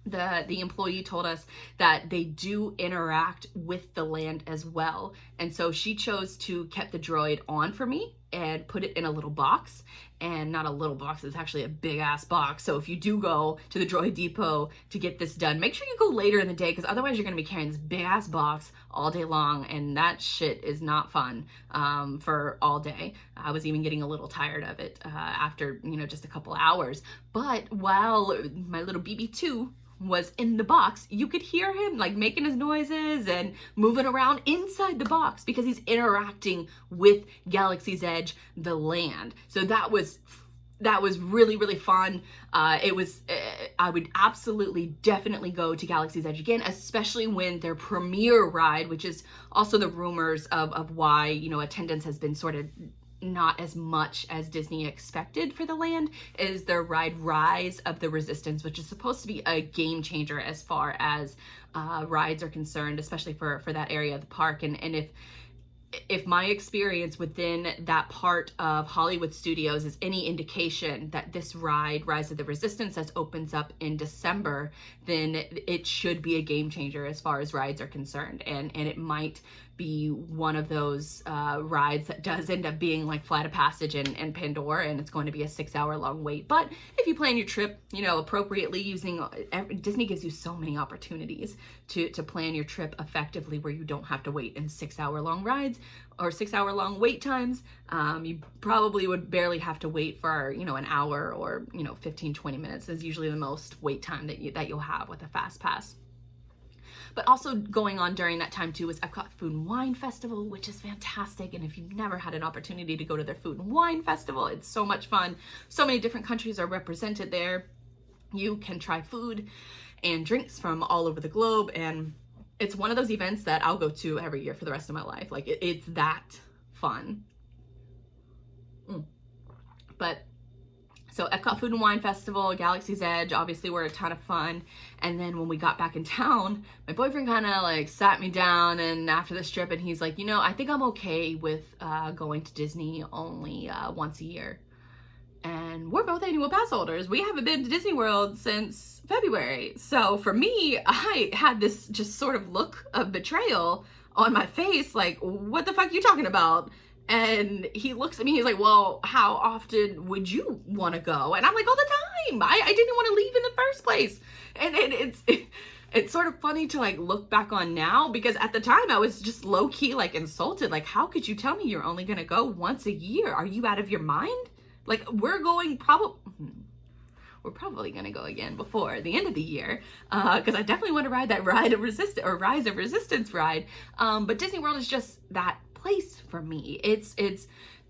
the employee told us that they do interact with the land as well. And so she chose to keep the droid on for me and put it in a little box. And not a little box, it's actually a big ass box. So if you do go to the droid depot to get this done, make sure you go later in the day, because otherwise you're gonna be carrying this big ass box all day long, and that shit is not fun for all day. I was even getting a little tired of it after just a couple hours. But while my little BB-2 was in the box, you could hear him like making his noises and moving around inside the box, because he's interacting with Galaxy's Edge, the land. So that was really, really fun. I would absolutely, definitely go to Galaxy's Edge again, especially when their premiere ride, which is also the rumors of why, attendance has been sort of not as much as Disney expected for the land, is their ride Rise of the Resistance, which is supposed to be a game changer as far as rides are concerned, especially for that area of the park. And if if my experience within that part of Hollywood Studios is any indication that this ride, Rise of the Resistance, that opens up in December, then it should be a game changer as far as rides are concerned. And it might be one of those rides that does end up being like Flight of Passage and Pandora, and it's going to be a 6-hour long wait. But if you plan your trip, appropriately, using Disney gives you so many opportunities to plan your trip effectively, where you don't have to wait in 6-hour long rides or 6-hour long wait times. You probably would barely have to wait for an hour, or 15-20 minutes is usually the most wait time that you'll have with a fast pass. But also going on during that time too is Epcot Food and Wine Festival, which is fantastic. And if you've never had an opportunity to go to their Food and Wine Festival, it's so much fun. So many different countries are represented there. You can try food and drinks from all over the globe. And it's one of those events that I'll go to every year for the rest of my life. Like it's that fun. So Epcot Food and Wine Festival, Galaxy's Edge, obviously were a ton of fun. And then when we got back in town, my boyfriend kind of like sat me down and after this trip, and he's like, I think I'm okay with going to Disney only once a year. And we're both annual pass holders. We haven't been to Disney World since February. So for me, I had this just sort of look of betrayal on my face, like, what the fuck are you talking about? And he looks at me, he's like, well, how often would you want to go? And I'm like, all the time. I didn't want to leave in the first place. And it's sort of funny to like look back on now, because at the time I was just low key like insulted. Like, how could you tell me you're only going to go once a year? Are you out of your mind? Like, we're probably going to go again before the end of the year, because I definitely want to ride that Rise of Resistance ride. But Disney World is just that place for me. It's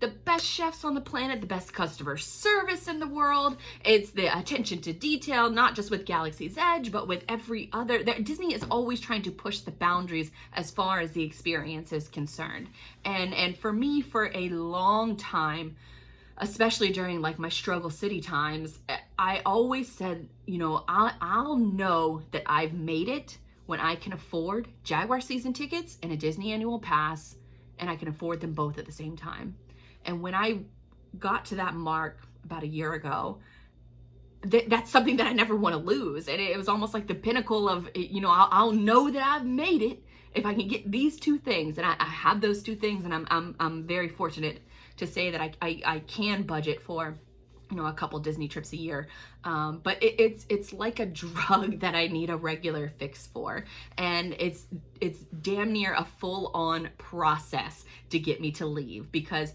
the best chefs on the planet, the best customer service in the world. It's the attention to detail, not just with Galaxy's Edge, but with every other. Disney is always trying to push the boundaries as far as the experience is concerned. And for me, for a long time, especially during like my struggle city times, I always said, I'll know that I've made it when I can afford Jaguar season tickets and a Disney annual pass, and I can afford them both at the same time. And when I got to that mark about a year ago, that's something that I never want to lose. And it was almost like the pinnacle of, I'll know that I've made it if I can get these two things. And I have those two things, and I'm very fortunate to say that I can budget for a couple Disney trips a year. But it's like a drug that I need a regular fix for. And it's damn near a full-on process to get me to leave, because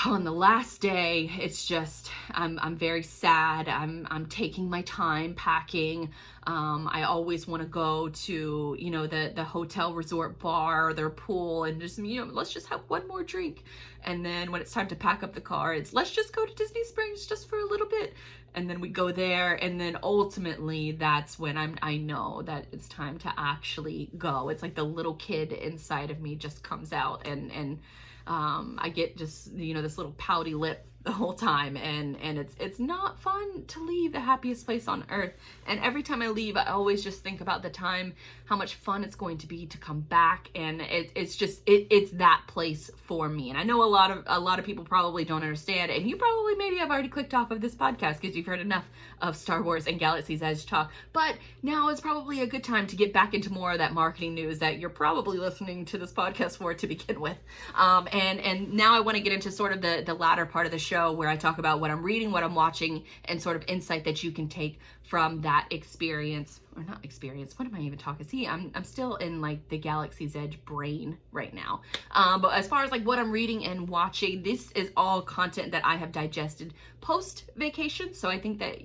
on the last day, it's just, I'm very sad. I'm taking my time packing. I always want to go to, the hotel resort bar or their pool and just, let's just have one more drink. And then when it's time to pack up the car, it's let's just go to Disney Springs just for a little bit. And then we go there. And then ultimately that's when I know that it's time to actually go. It's like the little kid inside of me just comes out, and I get just, this little pouty lip the whole time, and it's not fun to leave the happiest place on earth. And every time I leave, I always just think about the time, how much fun it's going to be to come back, and it's that place for me. And I know a lot of people probably don't understand, and you probably maybe have already clicked off of this podcast because you've heard enough of Star Wars and Galaxy's Edge talk. But now is probably a good time to get back into more of that marketing news that you're probably listening to this podcast for to begin with. And now I want to get into sort of the latter part of the show, where I talk about what I'm reading, what I'm watching, and sort of insight that you can take from that experience. Or not experience, what am I even talking? See, I'm still in like the Galaxy's Edge brain right now. But as far as like what I'm reading and watching, this is all content that I have digested post vacation. So I think that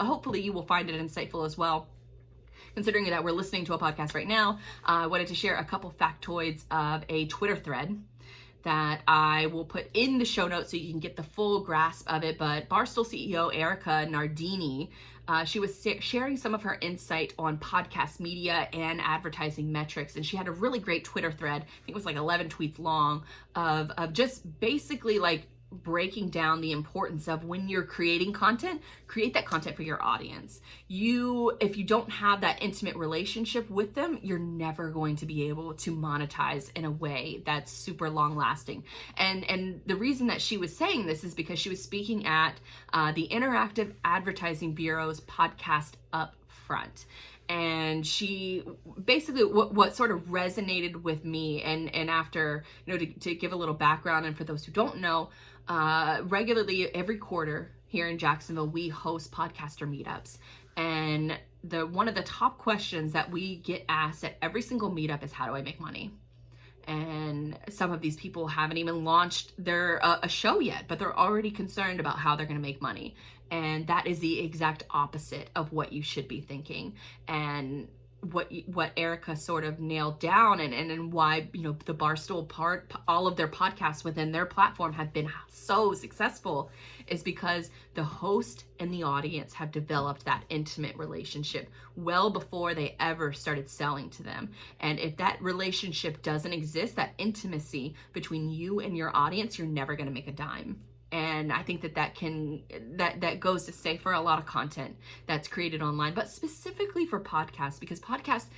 hopefully you will find it insightful as well. Considering that we're listening to a podcast right now, I wanted to share a couple factoids of a Twitter thread that I will put in the show notes so you can get the full grasp of it. But Barstool CEO Erica Nardini, she was sharing some of her insight on podcast media and advertising metrics. And she had a really great Twitter thread, I think it was like 11 tweets long, of just basically like breaking down the importance of when you're creating content, create that content for your audience. If you don't have that intimate relationship with them, you're never going to be able to monetize in a way that's super long lasting. And the reason that she was saying this is because she was speaking at the Interactive Advertising Bureau's podcast Up Front. And she basically, what sort of resonated with me, and after, to give a little background, and for those who don't know, regularly every quarter here in Jacksonville, we host podcaster meetups. And one of the top questions that we get asked at every single meetup is, how do I make money? And some of these people haven't even launched their a show yet, but they're already concerned about how they're going to make money. And that is the exact opposite of what you should be thinking. And what Erica sort of nailed down, and why, the Barstool all of their podcasts within their platform have been so successful, is because the host and the audience have developed that intimate relationship well before they ever started selling to them. And if that relationship doesn't exist, that intimacy between you and your audience, you're never going to make a dime. And I think that goes to say for a lot of content that's created online, but specifically for podcasts, because podcasts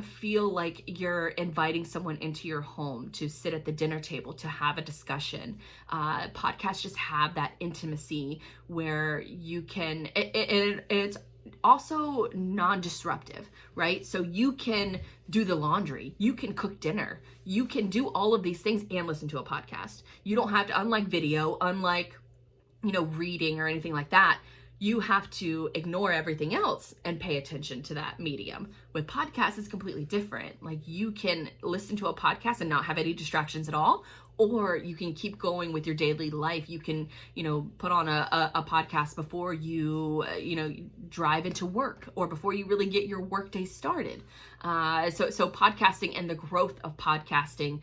feel like you're inviting someone into your home to sit at the dinner table to have a discussion. Podcasts just have that intimacy where you can, it's also non-disruptive, right? So you can do the laundry, you can cook dinner, you can do all of these things and listen to a podcast. You don't have to, unlike video, unlike, reading or anything like that, you have to ignore everything else and pay attention to that medium. With podcasts, it's completely different. Like, you can listen to a podcast and not have any distractions at all, or you can keep going with your daily life. You can, put on a podcast before you, drive into work, or before you really get your workday started. So podcasting and the growth of podcasting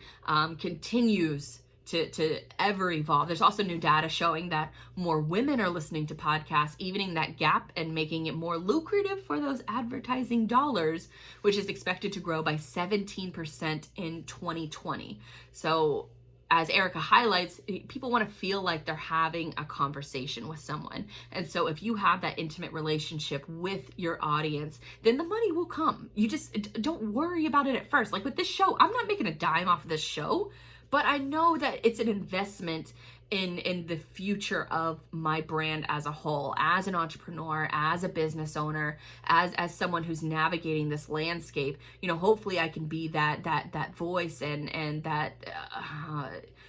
continues to ever evolve. There's also new data showing that more women are listening to podcasts, evening that gap and making it more lucrative for those advertising dollars, which is expected to grow by 17% in 2020. So, as Erica highlights, people want to feel like they're having a conversation with someone. And so if you have that intimate relationship with your audience, then the money will come. You just don't worry about it at first. Like with this show, I'm not making a dime off of this show, but I know that it's an investment in the future of my brand as a whole, as an entrepreneur, as a business owner, as someone who's navigating this landscape. Hopefully I can be that voice, and that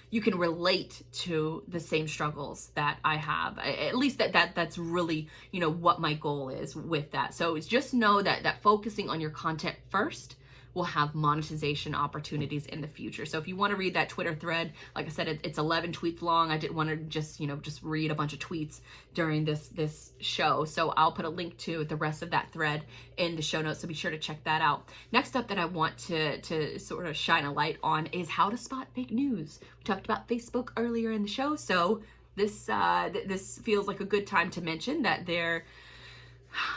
you can relate to the same struggles that I have. At least that's really, what my goal is with that. So it's just know that focusing on your content first will have monetization opportunities in the future. So if you want to read that Twitter thread, like I said, it's 11 tweets long. I didn't want to just read a bunch of tweets during this show. So I'll put a link to the rest of that thread in the show notes. So be sure to check that out. Next up that I want to sort of shine a light on is how to spot fake news. We talked about Facebook earlier in the show. So this feels like a good time to mention that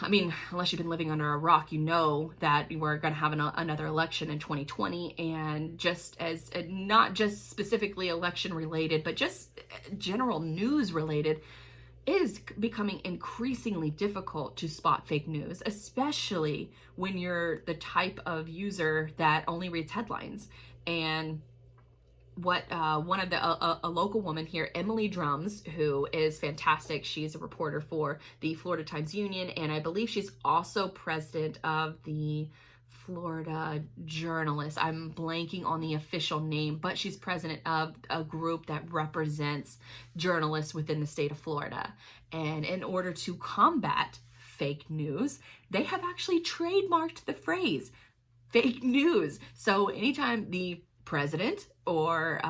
unless you've been living under a rock, you know that we're going to have another election in 2020, and just as not just specifically election related, but just general news related, is becoming increasingly difficult to spot fake news, especially when you're the type of user that only reads headlines. And what a local woman here, Emily Drums, who is fantastic. She's a reporter for the Florida Times-Union, and I believe she's also president of the Florida Journalists. I'm blanking on the official name, but she's president of a group that represents journalists within the state of Florida. And in order to combat fake news, they have actually trademarked the phrase fake news. So anytime the president or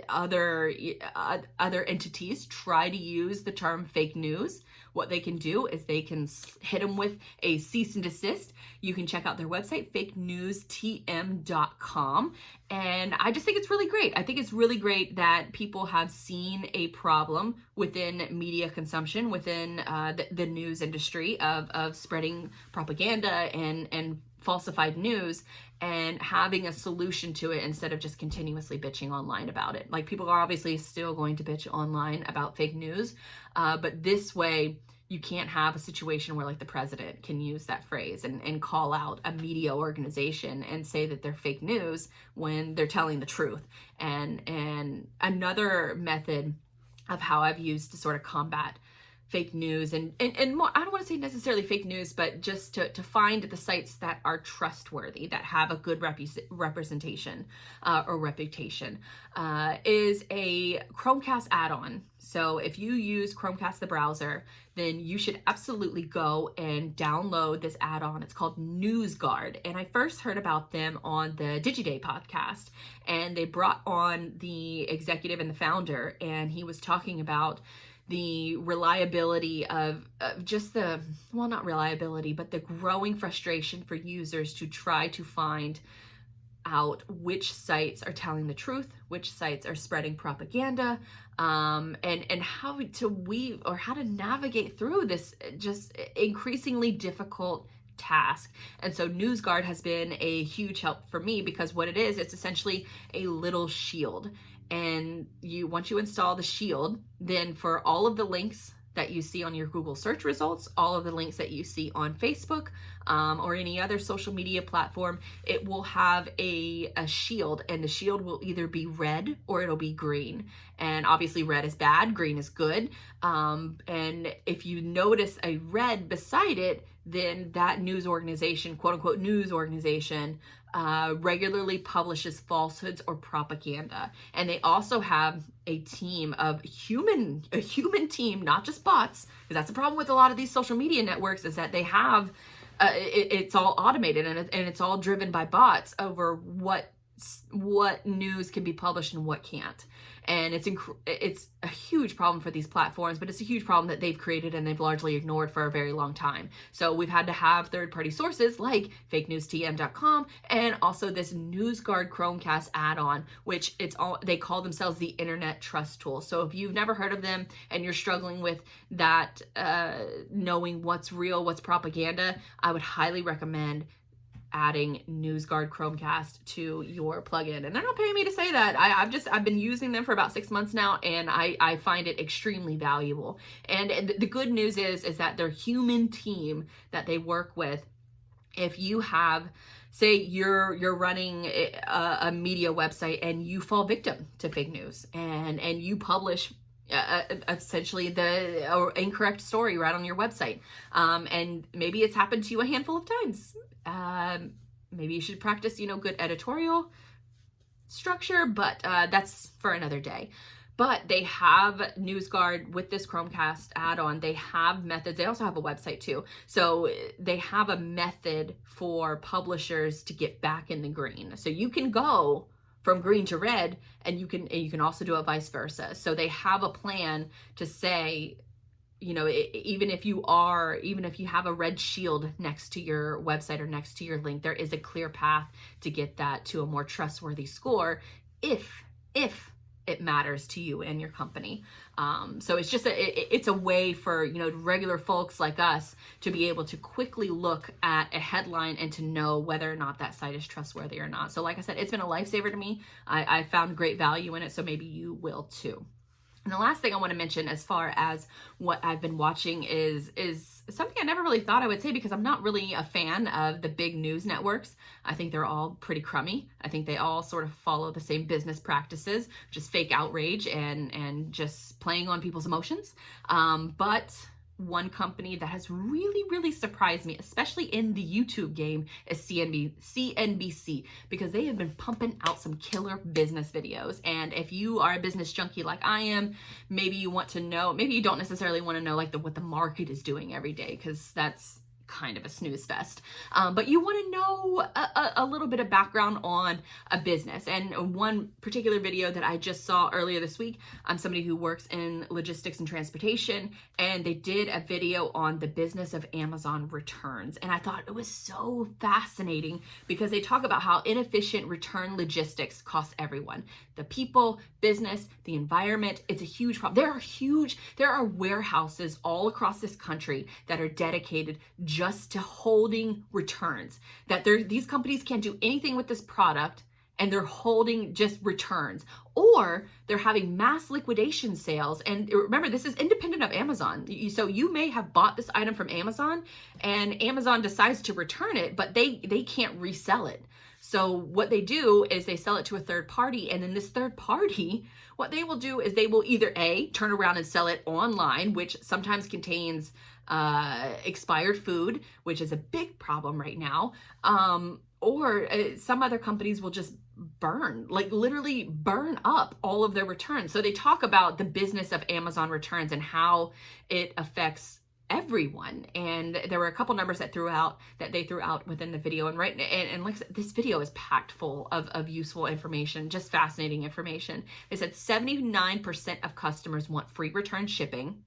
other entities try to use the term fake news, what they can do is they can hit them with a cease and desist. You can check out their website, fakenewstm.com. And I just think it's really great. I think it's really great that people have seen a problem within media consumption, within the news industry of spreading propaganda and falsified news and having a solution to it instead of just continuously bitching online about it. Like, people are obviously still going to bitch online about fake news, but this way you can't have a situation where, like, the president can use that phrase and call out a media organization and say that they're fake news when they're telling the truth. And another method of how I've used to sort of combat fake news and more, I don't want to say necessarily fake news, but just to find the sites that are trustworthy, that have a good representation or reputation, is a Chromecast add-on. So if you use Chromecast, the browser, then you should absolutely go and download this add-on. It's called NewsGuard. And I first heard about them on the DigiDay podcast, and they brought on the executive and the founder, and he was talking about the reliability of just the, well, not reliability, but the growing frustration for users to try to find out which sites are telling the truth, which sites are spreading propaganda, and how to weave or how to navigate through this just increasingly difficult task. And so NewsGuard has been a huge help for me, because what it is, it's essentially a little shield. And once you install the shield, then for all of the links that you see on your Google search results, all of the links that you see on Facebook or any other social media platform, it will have a shield, and the shield will either be red or it'll be green. And obviously red is bad, green is good. And if you notice a red beside it, then that news organization, quote unquote news organization, regularly publishes falsehoods or propaganda. And they also have a team of a human team, not just bots, because that's the problem with a lot of these social media networks, is that they have it's all automated and it's all driven by bots over what news can be published and what can't. And it's a huge problem for these platforms, but it's a huge problem that they've created and they've largely ignored for a very long time. So we've had to have third-party sources like fakenewstm.com and also this NewsGuard Chromecast add-on, which they call themselves the Internet Trust Tool. So if you've never heard of them and you're struggling with that, knowing what's real, what's propaganda, I would highly recommend adding NewsGuard Chromecast to your plugin. And they're not paying me to say that. I've been using them for about 6 months now, and I find it extremely valuable. And the good news is that their human team that they work with, if you have, say you're running a media website and you fall victim to fake news and you publish essentially the incorrect story right on your website, and maybe it's happened to you a handful of times, maybe you should practice good editorial structure, but that's for another day. But they have NewsGuard with this Chromecast add-on. They have methods. They also have a website too. So they have a method for publishers to get back in the green. So you can go from green to red, and you can also do it vice versa. So they have a plan to say, even if you have a red shield next to your website or next to your link, there is a clear path to get that to a more trustworthy score if it matters to you and your company. So it's just it's a way for regular folks like us to be able to quickly look at a headline and to know whether or not that site is trustworthy or not. So like I said, it's been a lifesaver to me. I found great value in it, so maybe you will too. And the last thing I want to mention as far as what I've been watching is something I never really thought I would say, because I'm not really a fan of the big news networks. I think they're all pretty crummy. I think they all sort of follow the same business practices, just fake outrage and just playing on people's emotions. But one company that has really, really surprised me, especially in the YouTube game, is CNBC, because they have been pumping out some killer business videos. And if you are a business junkie like I am, maybe you want to know, maybe you don't necessarily want to know what the market is doing every day, because that's kind of a snooze fest. But you want to know a little bit of background on a business. And one particular video that I just saw earlier this week, I'm somebody who works in logistics and transportation, and they did a video on the business of Amazon returns. And I thought it was so fascinating, because they talk about how inefficient return logistics costs everyone. The people, business, the environment, it's a huge problem. There are warehouses all across this country that are dedicated just to holding returns, that these companies can't do anything with this product and they're holding just returns, or they're having mass liquidation sales. And remember, this is independent of Amazon. So you may have bought this item from Amazon and Amazon decides to return it, but they can't resell it. So what they do is they sell it to a third party, and then this third party, what they will do is they will either turn around and sell it online, which sometimes contains expired food, which is a big problem right now, or some other companies will just literally burn up all of their returns. So they talk about the business of Amazon returns and how it affects everyone. And there were a couple numbers that they threw out within the video. And like I said, this video is packed full of useful information, just fascinating information. They said 79% of customers want free return shipping.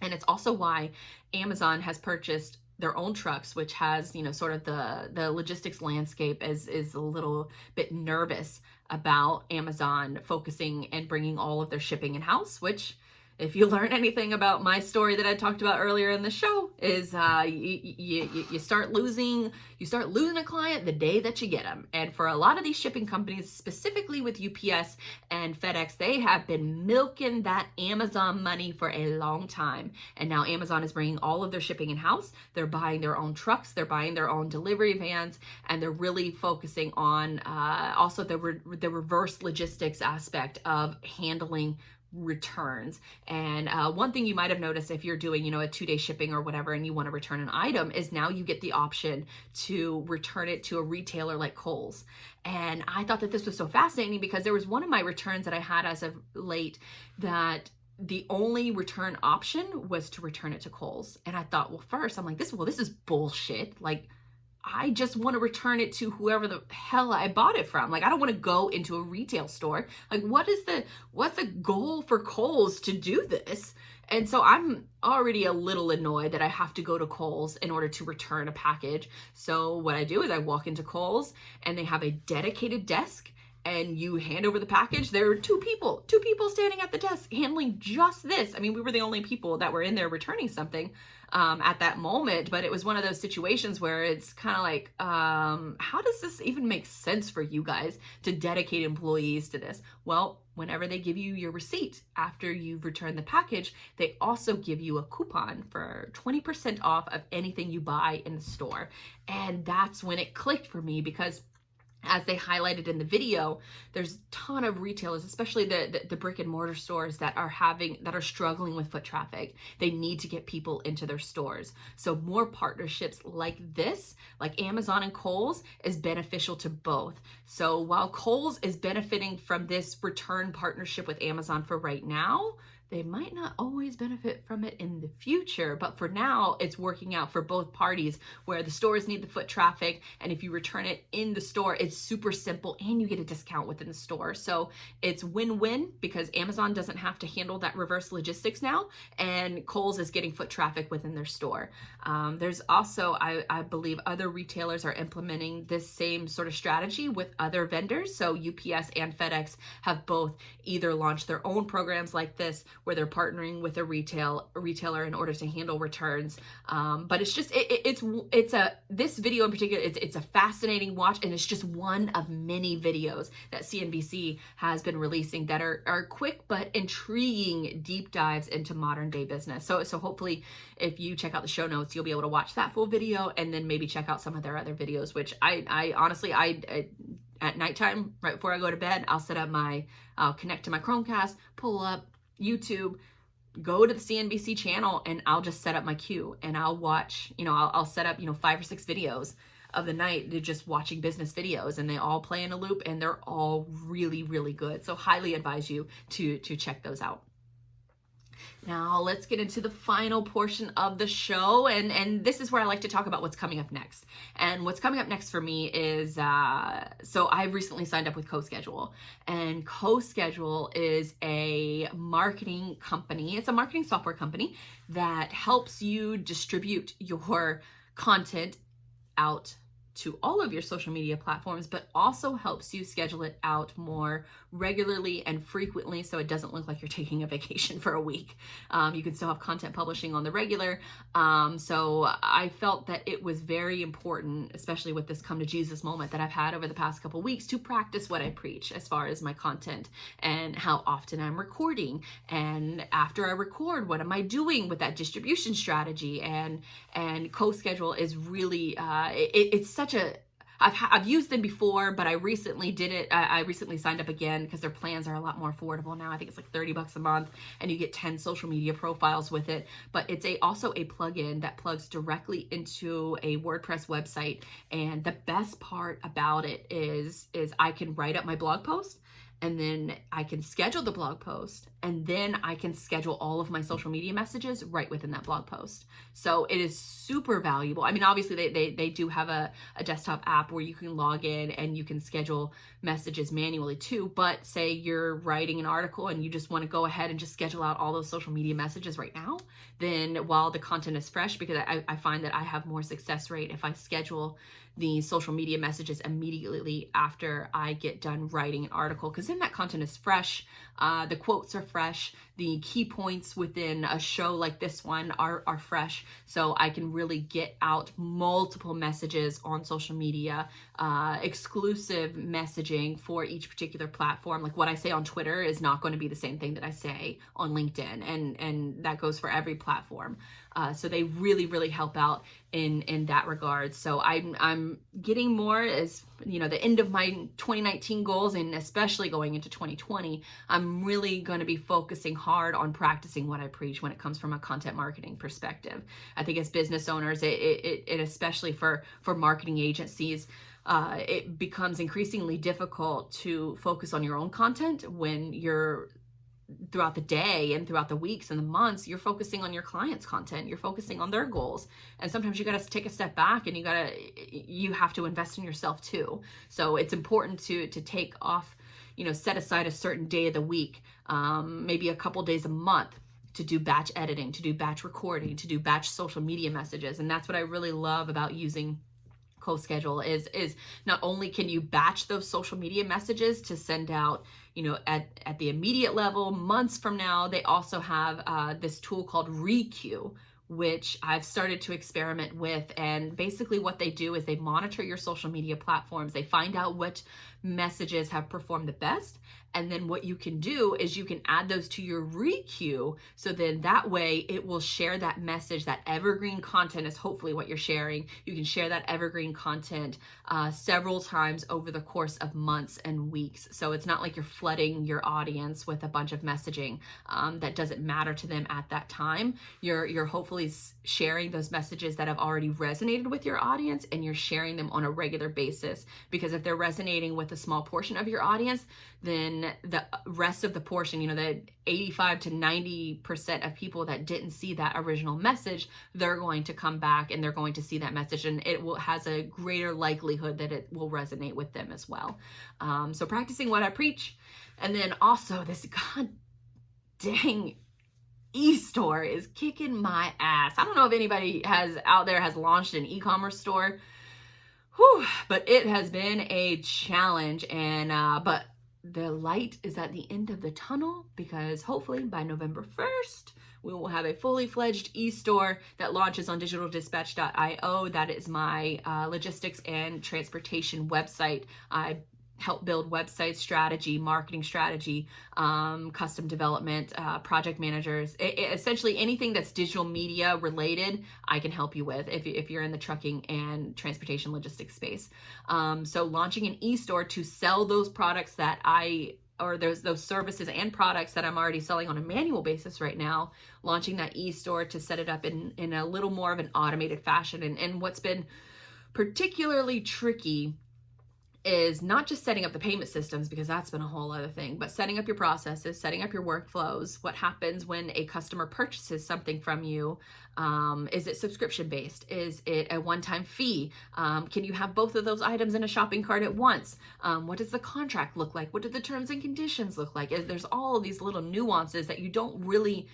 And it's also why Amazon has purchased their own trucks, which has, sort of the logistics landscape is a little bit nervous about Amazon focusing and bringing all of their shipping in-house, which, if you learn anything about my story that I talked about earlier in the show, is you start losing a client the day that you get them. And for a lot of these shipping companies, specifically with UPS and FedEx, they have been milking that Amazon money for a long time. And now Amazon is bringing all of their shipping in-house. They're buying their own trucks, they're buying their own delivery vans, and they're really focusing on also the reverse logistics aspect of handling returns. And one thing you might have noticed if you're doing, a 2-day shipping or whatever, and you want to return an item, is now you get the option to return it to a retailer like Kohl's. And I thought that this was so fascinating because there was one of my returns that I had as of late that the only return option was to return it to Kohl's. And I thought, well, first I'm like, this is bullshit. Like, I just want to return it to whoever the hell I bought it from. Like, I don't want to go into a retail store. Like, what's the goal for Kohl's to do this? And so I'm already a little annoyed that I have to go to Kohl's in order to return a package. So what I do is I walk into Kohl's and they have a dedicated desk, and you hand over the package. There are two people standing at the desk handling just this. I mean, we were the only people that were in there returning something at that moment, but it was one of those situations where it's kind of like, how does this even make sense for you guys to dedicate employees to this? Well, whenever they give you your receipt after you've returned the package, they also give you a coupon for 20% off of anything you buy in the store. And that's when it clicked for me, because as they highlighted in the video, there's a ton of retailers, especially the brick and mortar stores that are struggling with foot traffic. They need to get people into their stores. So more partnerships like this, like Amazon and Kohl's, is beneficial to both. So while Kohl's is benefiting from this return partnership with Amazon for right now, they might not always benefit from it in the future, but for now, it's working out for both parties, where the stores need the foot traffic, and if you return it in the store, it's super simple and you get a discount within the store. So it's win-win, because Amazon doesn't have to handle that reverse logistics now, and Kohl's is getting foot traffic within their store. There's also, I believe, other retailers are implementing this same sort of strategy with other vendors. So UPS and FedEx have both either launched their own programs like this, where they're partnering with a retailer in order to handle returns. But it's just, this video in particular, it's a fascinating watch, and it's just one of many videos that CNBC has been releasing that are quick but intriguing deep dives into modern day business. So hopefully if you check out the show notes, you'll be able to watch that full video, and then maybe check out some of their other videos, which I honestly, at nighttime, right before I go to bed, I'll connect to my Chromecast, pull up YouTube, go to the CNBC channel, and I'll just set up my queue, and I'll watch, I'll set up, 5 or 6 videos of the night. They're just watching business videos, and they all play in a loop, and they're all really, really good. So highly advise you to check those out. Now let's get into the final portion of the show, and this is where I like to talk about what's coming up next. And what's coming up next for me is, so I've recently signed up with CoSchedule, and CoSchedule is a marketing company. It's a marketing software company that helps you distribute your content out to all of your social media platforms, but also helps you schedule it out more regularly and frequently so it doesn't look like you're taking a vacation for a week. You can still have content publishing on the regular. So I felt that it was very important, especially with this come to Jesus moment that I've had over the past couple weeks, to practice what I preach as far as my content and how often I'm recording. And after I record, what am I doing with that distribution strategy? And CoSchedule is really, it's such a, I've used them before, but I recently did it. I recently signed up again because their plans are a lot more affordable now. I think it's like $30 a month and you get 10 social media profiles with it. But it's also a plugin that plugs directly into a WordPress website. And the best part about it is I can write up my blog post, and then I can schedule the blog post, and then I can schedule all of my social media messages right within that blog post. So it is super valuable. I mean, obviously they do have a desktop app where you can log in and you can schedule messages manually too, but say you're writing an article and you just want to go ahead and just schedule out all those social media messages right now, then while the content is fresh, because I find that I have more success rate if I schedule the social media messages immediately after I get done writing an article, because then that content is fresh, the quotes are fresh, the key points within a show like this one are fresh, so I can really get out multiple messages on social media, exclusive messaging for each particular platform. Like what I say on Twitter is not going to be the same thing that I say on LinkedIn, and that goes for every platform. So they really, really help out in that regard. So I'm getting more, as you know, the end of my 2019 goals, and especially going into 2020, I'm really going to be focusing hard on practicing what I preach when it comes from a content marketing perspective. I think as business owners, it especially for marketing agencies, it becomes increasingly difficult to focus on your own content when you're throughout the day and throughout the weeks and the months, you're focusing on your clients' content, you're focusing on their goals. And sometimes you got to take a step back and you have to invest in yourself too. So it's important to take off, set aside a certain day of the week, maybe a couple days a month, to do batch editing, to do batch recording, to do batch social media messages. And that's what I really love about using CoSchedule is not only can you batch those social media messages to send out, at the immediate level months from now, they also have this tool called Requeue, which I've started to experiment with. And basically what they do is they monitor your social media platforms. They find out what messages have performed the best. And then what you can do is you can add those to your Requeue. So then that way it will share that message, that evergreen content is hopefully what you're sharing. You can share that evergreen content several times over the course of months and weeks. So it's not like you're flooding your audience with a bunch of messaging that doesn't matter to them at that time. You're hopefully sharing those messages that have already resonated with your audience, and you're sharing them on a regular basis, because if they're resonating with a small portion of your audience, then the rest of the portion, the 85 to 90% of people that didn't see that original message, they're going to come back and they're going to see that message, and has a greater likelihood that it will resonate with them as well. So practicing what I preach, and then also this god dang e-store is kicking my ass. I don't know if anybody has launched an e-commerce store, but it has been a challenge, and but the light is at the end of the tunnel, because hopefully by November 1st, we will have a fully fledged e-store that launches on digitaldispatch.io. That is my logistics and transportation website. I help build website strategy, marketing strategy, custom development, project managers, essentially anything that's digital media related, I can help you with if you're in the trucking and transportation logistics space. So launching an e-store to sell those products that those services and products that I'm already selling on a manual basis right now, launching that e-store to set it up in a little more of an automated fashion. And what's been particularly tricky is not just setting up the payment systems, because that's been a whole other thing, but setting up your processes, setting up your workflows. What happens when a customer purchases something from you? Is it subscription based? Is it a one-time fee? Can you have both of those items in a shopping cart at once? What does the contract look like? What do the terms and conditions look like? There's all of these little nuances that you don't really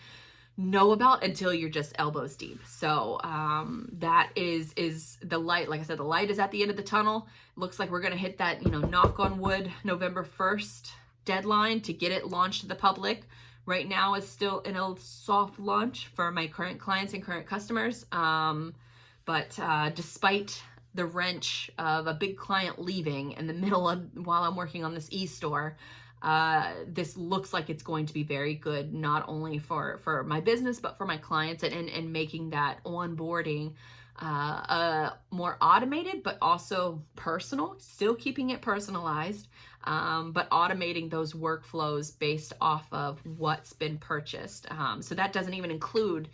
know about until you're just elbows deep. So that is the light. Like I said, the light is at the end of the tunnel. Looks like we're going to hit that, knock on wood, November 1st deadline to get it launched to the public. Right now it's still in a soft launch for my current clients and current customers. But despite the wrench of a big client leaving in the middle of while I'm working on this e-store, this looks like it's going to be very good, not only for my business, but for my clients, and making that onboarding more automated, but also personal, still keeping it personalized, but automating those workflows based off of what's been purchased. So that doesn't even include,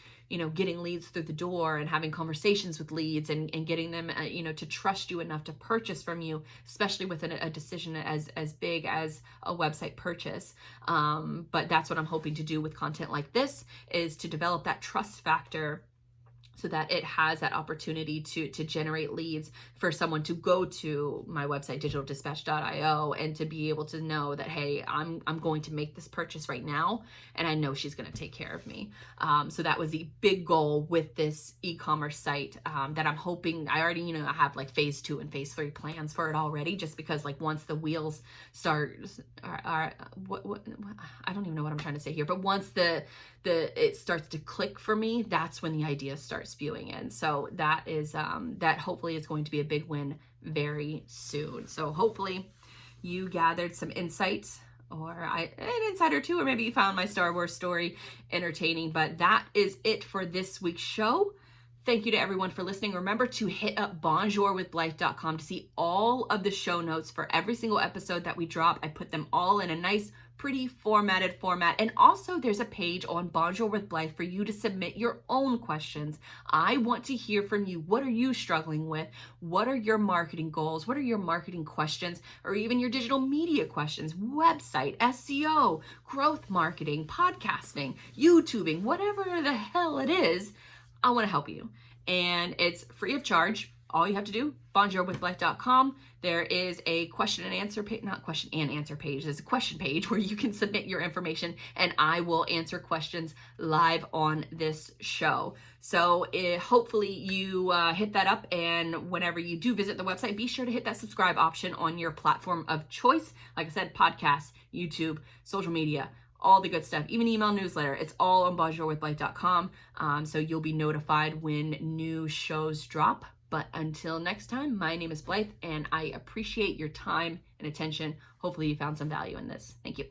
getting leads through the door and having conversations with leads and getting them, to trust you enough to purchase from you, especially with a decision as big as a website purchase. But that's what I'm hoping to do with content like this, is to develop that trust factor so that it has that opportunity to generate leads for someone to go to my website, digitaldispatch.io, and to be able to know that, hey, I'm going to make this purchase right now, and I know she's going to take care of me. So that was the big goal with this e-commerce site, that I'm hoping. I already, I have like phase 2 and phase 3 plans for it already, just because like once the wheels start, I don't even know what I'm trying to say here, but once it starts to click for me, that's when the ideas start spewing in. So that is that hopefully is going to be a big win very soon. So hopefully you gathered some insights, or an insight or two, or maybe you found my Star Wars story entertaining. But that is it for this week's show. Thank you to everyone for listening. Remember to hit up bonjourwithblythe.com to see all of the show notes for every single episode that we drop. I put them all in a nice, pretty formatted format. And also there's a page on Bonjour with Blythe for you to submit your own questions. I want to hear from you. What are you struggling with? What are your marketing goals? What are your marketing questions, or even your digital media questions? Website, SEO, growth marketing, podcasting, YouTubing, whatever the hell it is. I want to help you, and it's free of charge. All you have to do, bonjourwithblythe.com. There is a question and answer page, not question and answer page. There's a question page where you can submit your information, and I will answer questions live on this show. So hopefully you hit that up, and whenever you do visit the website, be sure to hit that subscribe option on your platform of choice. Like I said, podcasts, YouTube, social media, all the good stuff, even email newsletter. It's all on bonjourwithblythe.com. So you'll be notified when new shows drop. But until next time, my name is Blythe, and I appreciate your time and attention. Hopefully you found some value in this. Thank you.